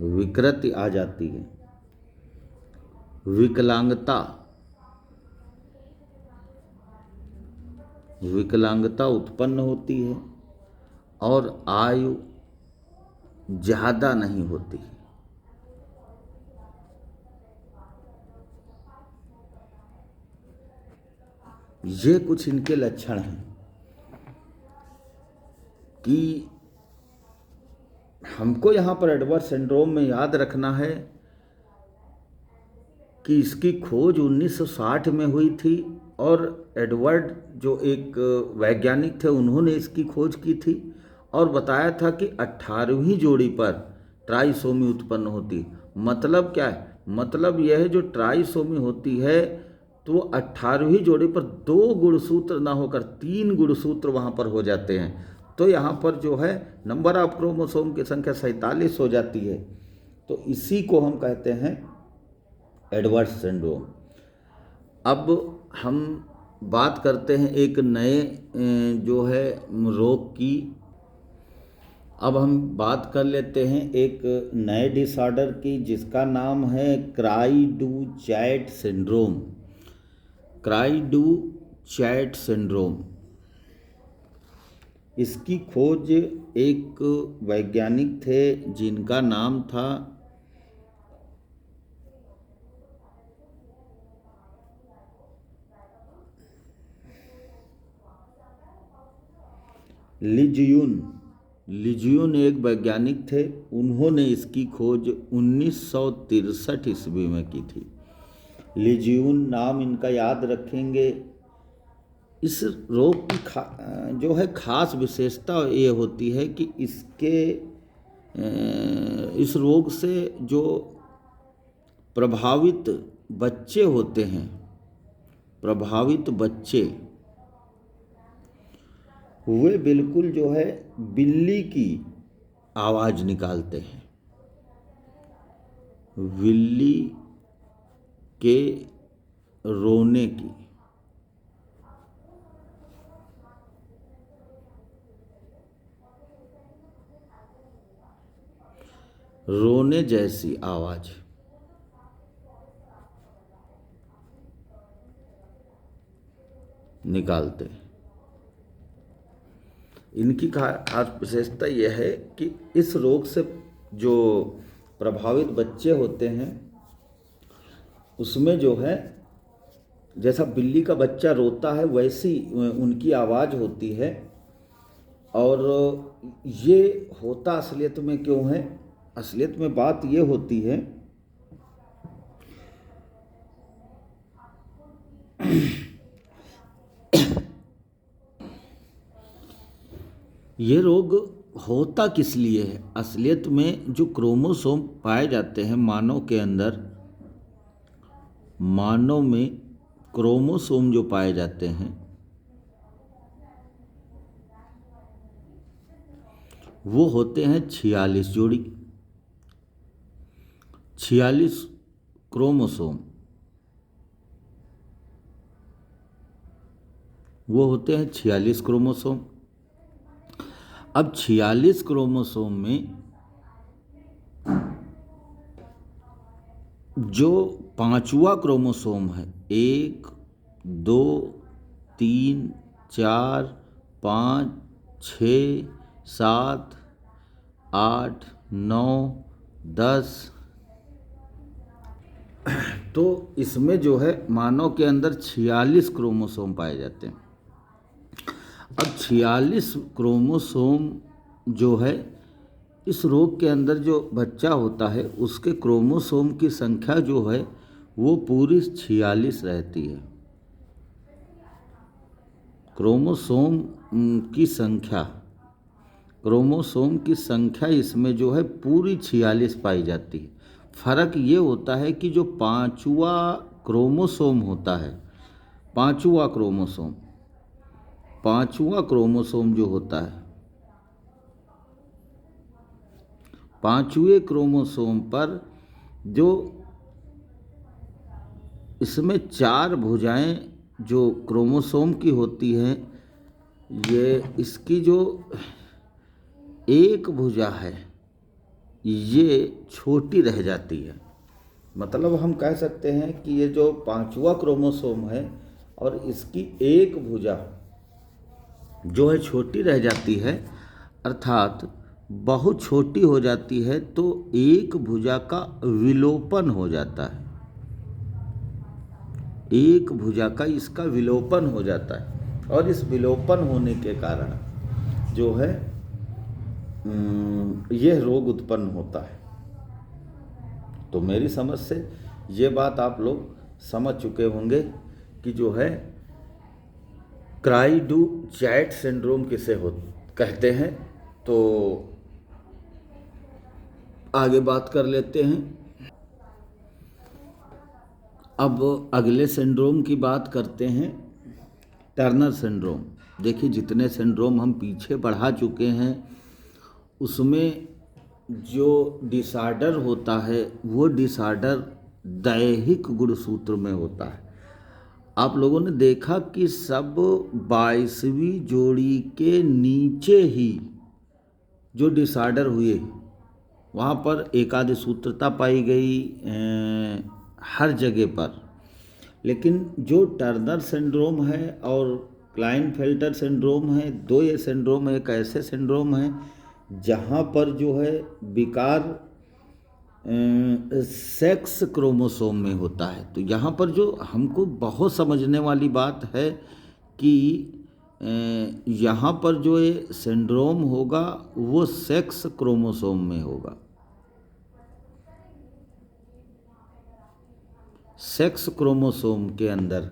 विकृति आ जाती है। विकलांगता उत्पन्न होती है और आयु ज़्यादा नहीं होती। ये कुछ इनके लक्षण हैं कि हमको यहाँ पर एडवर्ड सिंड्रोम में याद रखना है कि इसकी खोज 1960 में हुई थी और एडवर्ड जो एक वैज्ञानिक थे उन्होंने इसकी खोज की थी और बताया था कि 18वीं जोड़ी पर ट्राइसोमी उत्पन्न होती। मतलब क्या है? मतलब यह है जो ट्राइसोमी होती है तो 18वीं जोड़ी पर 2 गुणसूत्र ना होकर 3 गुणसूत्र वहाँ पर हो जाते हैं। तो यहाँ पर जो है नंबर ऑफ क्रोमोसोम की संख्या 47 हो जाती है। तो इसी को हम कहते हैं एडवर्ड सिंड्रोम। अब हम बात करते हैं एक नए जो है रोग की। अब हम बात कर लेते हैं एक नए डिसऑर्डर की जिसका नाम है cry do chat syndrome. Cry do chat syndrome, इसकी खोज एक वैज्ञानिक थे जिनका नाम था लिजियुन एक वैज्ञानिक थे। उन्होंने इसकी खोज 1963 ईस्वी में की थी। लिजियुन नाम इनका याद रखेंगे। इस रोग की जो है खास विशेषता ये होती है कि इस रोग से जो प्रभावित बच्चे होते हैं, प्रभावित बच्चे वे बिल्कुल जो है बिल्ली की आवाज़ निकालते हैं, बिल्ली के रोने की। रोने जैसी आवाज़ निकालते हैं। इनकी खास विशेषता यह है कि इस रोग से जो प्रभावित बच्चे होते हैं उसमें जो है जैसा बिल्ली का बच्चा रोता है वैसी उनकी आवाज़ होती है। और ये होता असलियत में क्यों है? असलियत में बात ये होती है ये रोग होता किस लिए है? असलियत में जो क्रोमोसोम पाए जाते हैं मानव के अंदर, मानव में क्रोमोसोम जो पाए जाते हैं वो होते हैं 46 जोड़ी, 46 क्रोमोसोम वो होते हैं 46 क्रोमोसोम। अब 46 क्रोमोसोम में जो 5वां क्रोमोसोम है, 1 2 3 4 5 6 7 8 9 10, तो इसमें जो है मानव के अंदर 46 क्रोमोसोम पाए जाते हैं। अब 46 क्रोमोसोम जो है इस रोग के अंदर जो बच्चा होता है उसके क्रोमोसोम की संख्या जो है वो पूरी 46 रहती है। क्रोमोसोम की संख्या इसमें जो है पूरी 46 पाई जाती है। फर्क ये होता है कि जो 5वां क्रोमोसोम होता है, 5वां क्रोमोसोम जो होता है, 5वें क्रोमोसोम पर जो इसमें 4 भुजाएं जो क्रोमोसोम की होती हैं, ये इसकी जो एक भुजा है ये छोटी रह जाती है। मतलब हम कह सकते हैं कि ये जो 5वां क्रोमोसोम है और इसकी एक भुजा जो है छोटी रह जाती है, अर्थात बहुत छोटी हो जाती है, तो एक भुजा का विलोपन हो जाता है। एक भुजा का इसका विलोपन हो जाता है और इस विलोपन होने के कारण जो है यह रोग उत्पन्न होता है। तो मेरी समझ से ये बात आप लोग समझ चुके होंगे कि जो है क्राई डू चैट सिंड्रोम किसे कहते हैं। तो आगे बात कर लेते हैं। अब अगले सिंड्रोम की बात करते हैं, टर्नर सिंड्रोम। देखिए, जितने सिंड्रोम हम पीछे बढ़ा चुके हैं उसमें जो डिसऑर्डर होता है वो डिसऑर्डर दैहिक गुणसूत्र में होता है। आप लोगों ने देखा कि सब 22वीं जोड़ी के नीचे ही जो डिसऑर्डर हुए वहाँ पर एकादि सूत्रता पाई गई हर जगह पर। लेकिन जो टर्नर सिंड्रोम है और क्लाइनफेल्टर सिंड्रोम है, दो ये सिंड्रोम एक ऐसे सिंड्रोम है जहाँ पर जो है विकार सेक्स क्रोमोसोम में होता है। तो यहाँ पर जो हमको बहुत समझने वाली बात है कि यहाँ पर जो ये सिंड्रोम होगा वो सेक्स क्रोमोसोम में होगा। सेक्स क्रोमोसोम के अंदर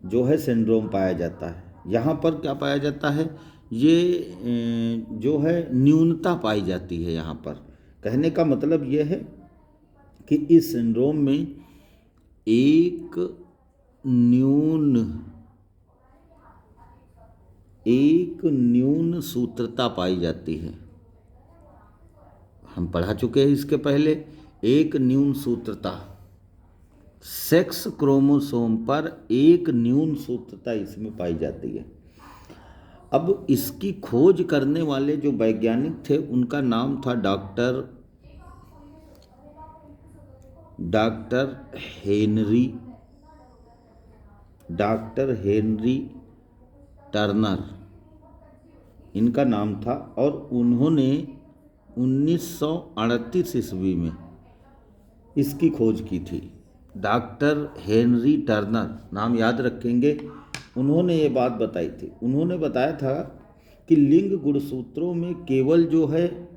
जो है सिंड्रोम पाया जाता है। यहाँ पर क्या पाया जाता है, ये जो है न्यूनता पाई जाती है। यहाँ पर कहने का मतलब ये है कि इस सिंड्रोम में एक न्यून सूत्रता पाई जाती है। हम पढ़ा चुके हैं इसके पहले, एक न्यून सूत्रता, सेक्स क्रोमोसोम पर एक न्यून सूत्रता इसमें पाई जाती है। अब इसकी खोज करने वाले जो वैज्ञानिक थे उनका नाम था डॉक्टर हेनरी टर्नर इनका नाम था। और उन्होंने 1938 ईस्वी में इसकी खोज की थी। डॉक्टर हेनरी टर्नर, नाम याद रखेंगे। उन्होंने ये बात बताई थी। उन्होंने बताया था कि लिंग गुणसूत्रों में केवल जो है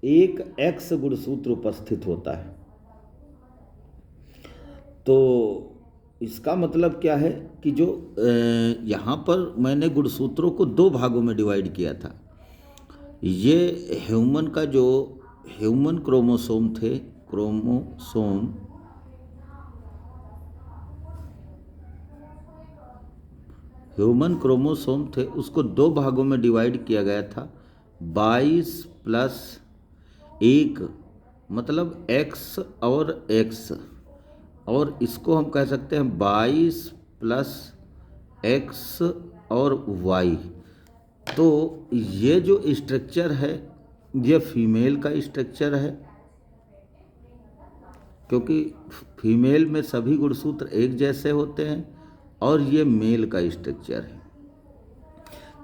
एक एक्स गुणसूत्र उपस्थित होता है। तो इसका मतलब क्या है कि जो यहाँ पर मैंने गुणसूत्रों को दो भागों में डिवाइड किया था। ये ह्यूमन का जो ह्यूमन क्रोमोसोम थे, ह्यूमन क्रोमोसोम थे, उसको दो भागों में डिवाइड किया गया था। 22+1 मतलब x और x, और इसको हम कह सकते हैं 22+x और y। तो ये जो स्ट्रक्चर है ये फीमेल का स्ट्रक्चर है, क्योंकि फीमेल में सभी गुणसूत्र एक जैसे होते हैं। और ये मेल का स्ट्रक्चर है।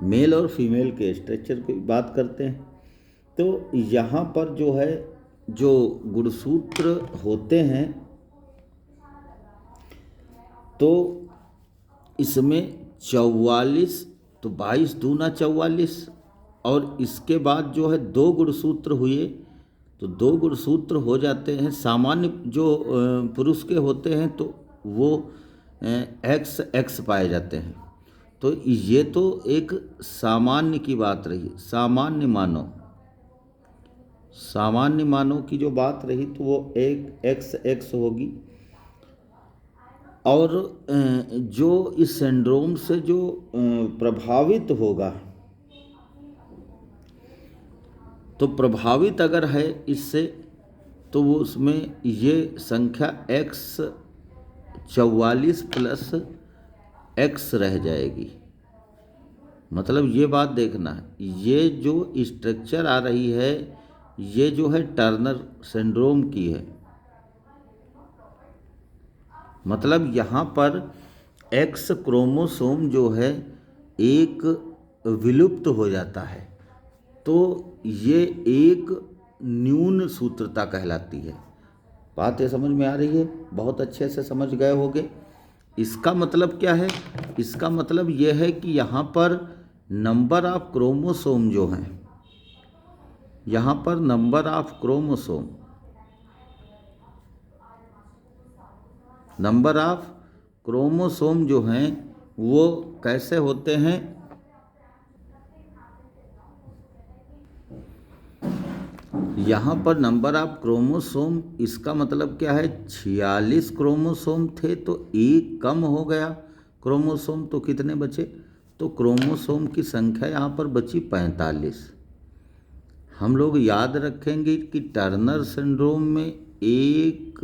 मेल और फीमेल के स्ट्रक्चर की बात करते हैं। तो यहाँ पर जो है जो गुणसूत्र होते हैं तो इसमें 44, तो 22 दूना 44, और इसके बाद जो है दो गुणसूत्र हुए तो दो गुणसूत्र हो जाते हैं। सामान्य जो पुरुष के होते हैं तो वो XX पाए जाते हैं। तो ये तो एक सामान्य की बात रही, सामान्य मानव की जो बात रही तो वो एक XX होगी। और जो इस सिंड्रोम से जो प्रभावित होगा, तो प्रभावित अगर है इससे तो वो उसमें ये संख्या X44+X रह जाएगी। मतलब ये बात देखना है, ये जो स्ट्रक्चर आ रही है ये जो है टर्नर सिंड्रोम की है। मतलब यहाँ पर X क्रोमोसोम जो है एक विलुप्त हो जाता है, तो ये एक न्यून सूत्रता कहलाती है। बात ये समझ में आ रही है? बहुत अच्छे से समझ गए होंगे। इसका मतलब क्या है? इसका मतलब यह है कि यहाँ पर नंबर ऑफ क्रोमोसोम जो हैं यहाँ पर number of chromosome, number of chromosome जो हैं वो कैसे होते हैं, यहाँ पर नंबर ऑफ क्रोमोसोम, इसका मतलब क्या है, 46 क्रोमोसोम थे तो एक कम हो गया क्रोमोसोम, तो कितने बचे, तो क्रोमोसोम की संख्या यहाँ पर बची 45। हम लोग याद रखेंगे कि टर्नर सिंड्रोम में एक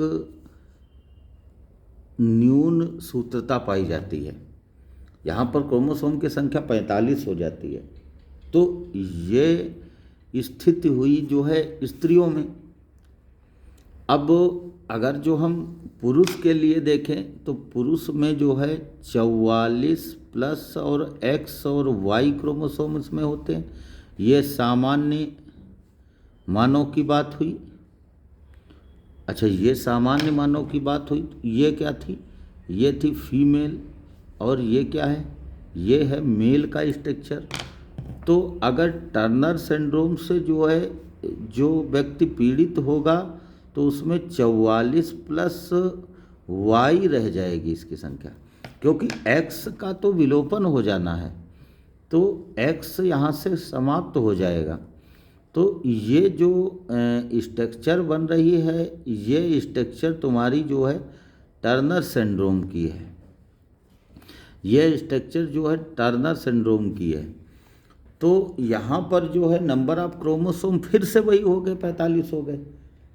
न्यून सूत्रता पाई जाती है, यहाँ पर क्रोमोसोम की संख्या 45 हो जाती है। तो ये स्थिति हुई जो है स्त्रियों में। अब अगर जो हम पुरुष के लिए देखें तो पुरुष में जो है 44 प्लस और एक्स और वाई क्रोमोसोम इसमें होते हैं। ये सामान्य मानव की बात हुई। अच्छा, ये सामान्य मानव की बात हुई, तो ये क्या थी, ये थी फीमेल, और ये क्या है, ये है मेल का स्ट्रक्चर। तो अगर टर्नर सिंड्रोम से जो है जो व्यक्ति पीड़ित होगा तो उसमें 44 प्लस वाई रह जाएगी इसकी संख्या, क्योंकि एक्स का तो विलोपन हो जाना है, तो एक्स यहाँ से समाप्त हो जाएगा। तो ये जो स्ट्रक्चर बन रही है, ये स्ट्रक्चर तुम्हारी जो है टर्नर सिंड्रोम की है, ये स्ट्रक्चर जो है टर्नर सिंड्रोम की है। तो यहाँ पर जो है नंबर ऑफ क्रोमोसोम फिर से वही हो गए, 45 हो गए।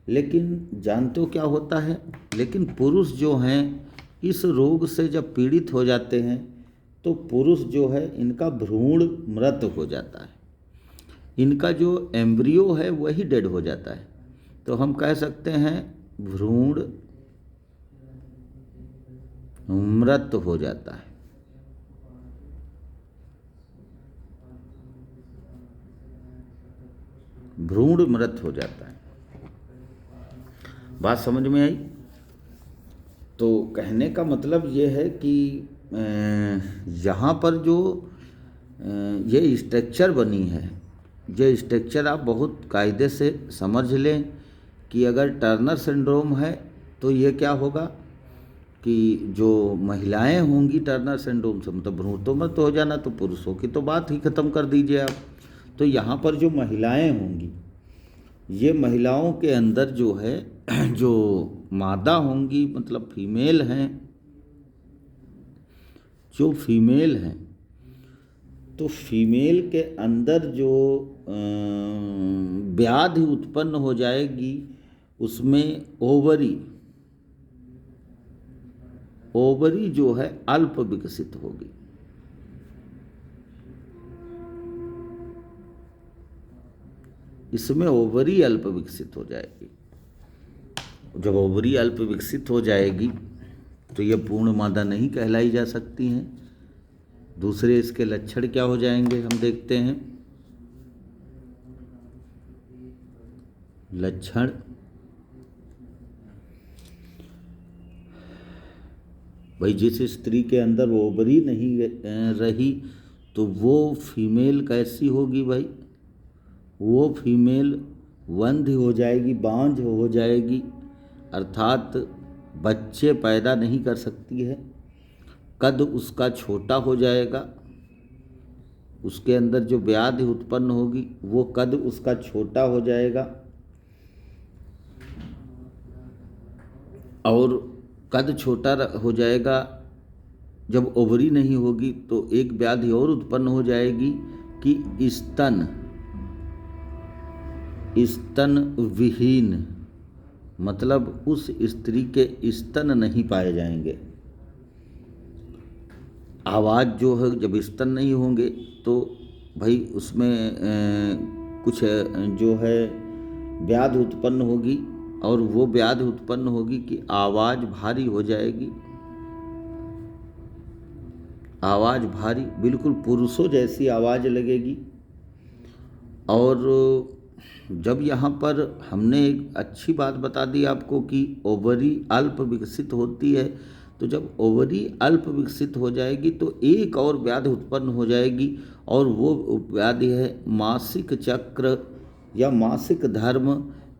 लेकिन जानते हो क्या होता है, लेकिन पुरुष जो हैं इस रोग से जब पीड़ित हो जाते हैं तो पुरुष जो है इनका भ्रूण मृत हो जाता है, इनका जो एम्ब्रियो है वही डेड हो जाता है। तो हम कह सकते हैं भ्रूण मृत हो जाता है। भ्रूण मृत हो जाता है। बात समझ में आई? तो कहने का मतलब ये है कि यहाँ पर जो ये स्ट्रक्चर बनी है, ये स्ट्रक्चर आप बहुत कायदे से समझ लें कि अगर टर्नर सिंड्रोम है तो ये क्या होगा कि जो महिलाएं होंगी टर्नर सिंड्रोम से, मतलब भ्रूण तो मत हो जाना, तो पुरुषों की तो बात ही ख़त्म कर दीजिए आप। तो यहाँ पर जो महिलाएं होंगी, ये महिलाओं के अंदर जो है जो मादा होंगी, मतलब फीमेल हैं, जो फीमेल हैं, तो फीमेल के अंदर जो व्याधि उत्पन्न हो जाएगी उसमें ओवरी जो है अल्प विकसित होगी। इसमें ओवरी अल्प विकसित हो जाएगी। जब ओवरी अल्प विकसित हो जाएगी तो ये पूर्ण मादा नहीं कहलाई जा सकती हैं। दूसरे इसके लक्षण क्या हो जाएंगे हम देखते हैं। लक्षण, भाई जिस स्त्री के अंदर ओवरी नहीं रही तो वो फीमेल कैसी होगी भाई, वो फीमेल वंध्य हो जाएगी, बांझ हो जाएगी, अर्थात बच्चे पैदा नहीं कर सकती है। कद उसका छोटा हो जाएगा, उसके अंदर जो व्याधि उत्पन्न होगी वो कद उसका छोटा हो जाएगा, और कद छोटा हो जाएगा। जब ओवरी नहीं होगी तो एक व्याधि और उत्पन्न हो जाएगी कि स्तन विहीन, मतलब उस स्त्री के स्तन नहीं पाए जाएंगे। आवाज़ जो है, जब स्तन नहीं होंगे तो भाई उसमें कुछ जो है व्याधि उत्पन्न होगी, और वो व्याधि उत्पन्न होगी कि आवाज़ भारी हो जाएगी, आवाज़ भारी, बिल्कुल पुरुषों जैसी आवाज़ लगेगी। और जब यहाँ पर हमने एक अच्छी बात बता दी आपको कि ओवरी अल्प विकसित होती है, तो जब ओवरी अल्प विकसित हो जाएगी तो एक और व्याधि उत्पन्न हो जाएगी, और वो व्याधि है मासिक चक्र या मासिक धर्म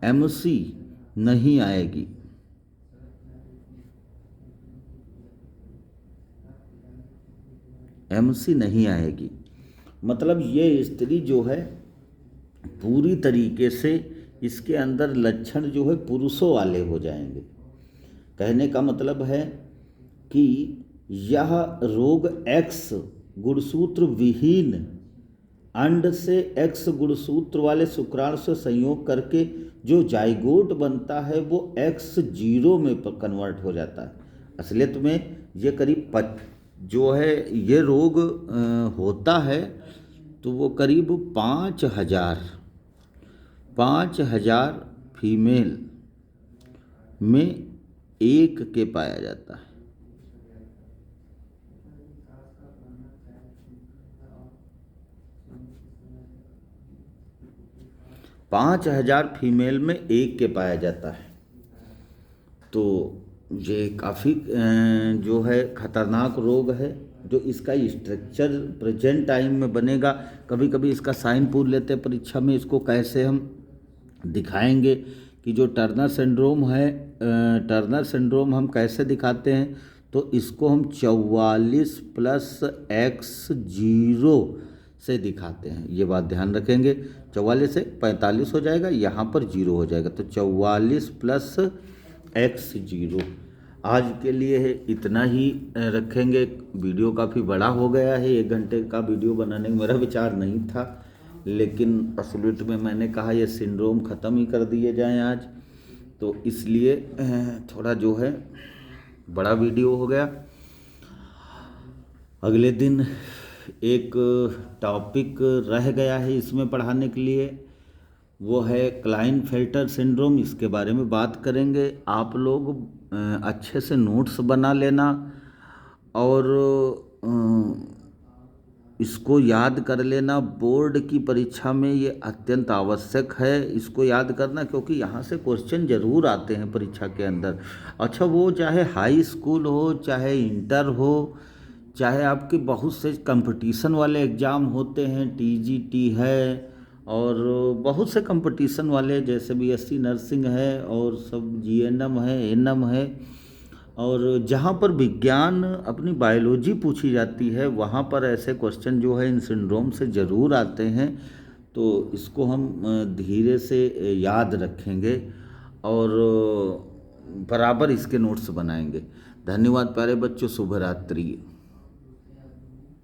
एमसी नहीं आएगी। एमसी नहीं आएगी मतलब ये स्त्री जो है पूरी तरीके से इसके अंदर लक्षण जो है पुरुषों वाले हो जाएंगे। कहने का मतलब है कि यह रोग एक्स गुणसूत्र विहीन अंड से एक्स गुणसूत्र वाले शुक्राणु से संयोग करके जो जाइगोट बनता है वो X0 में कन्वर्ट हो जाता है। असलियत में ये करीब जो है ये रोग होता है तो वो करीब 5,000 फीमेल में एक के पाया जाता है। 5,000 फीमेल में एक के पाया जाता है। तो ये काफ़ी जो है खतरनाक रोग है। जो इसका स्ट्रक्चर प्रेजेंट टाइम में बनेगा, कभी कभी इसका साइन पूछ लेते हैं परीक्षा में, इसको कैसे हम दिखाएंगे कि जो टर्नर सिंड्रोम है, टर्नर सिंड्रोम हम कैसे दिखाते हैं, तो इसको हम 44 + X0 से दिखाते हैं। ये बात ध्यान रखेंगे, 44 से 45 हो जाएगा, यहाँ पर 0 हो जाएगा, तो 44 + X0। आज के लिए है इतना ही रखेंगे। वीडियो काफ़ी बड़ा हो गया है, 1 घंटे का वीडियो बनाने का मेरा विचार नहीं था, लेकिन असलियत में मैंने कहा ये सिंड्रोम ख़त्म ही कर दिए जाएं आज, तो इसलिए थोड़ा जो है बड़ा वीडियो हो गया। अगले दिन एक टॉपिक रह गया है इसमें पढ़ाने के लिए, वो है क्लाइनफेल्टर सिंड्रोम। इसके बारे में बात करेंगे। आप लोग अच्छे से नोट्स बना लेना और इसको याद कर लेना। बोर्ड की परीक्षा में ये अत्यंत आवश्यक है इसको याद करना, क्योंकि यहाँ से क्वेश्चन जरूर आते हैं परीक्षा के अंदर। अच्छा, वो चाहे हाई स्कूल हो, चाहे इंटर हो, चाहे आपके बहुत से कंपटीशन वाले एग्ज़ाम होते हैं, टीजीटी है और बहुत से कंपटीशन वाले, जैसे बीएससी नर्सिंग है और सब जीएनएम है, एएनएम है, और जहाँ पर विज्ञान अपनी बायोलॉजी पूछी जाती है वहाँ पर ऐसे क्वेश्चन जो है इन सिंड्रोम से ज़रूर आते हैं। तो इसको हम धीरे से याद रखेंगे और बराबर इसके नोट्स बनाएंगे। धन्यवाद प्यारे बच्चों, शुभ रात्रि।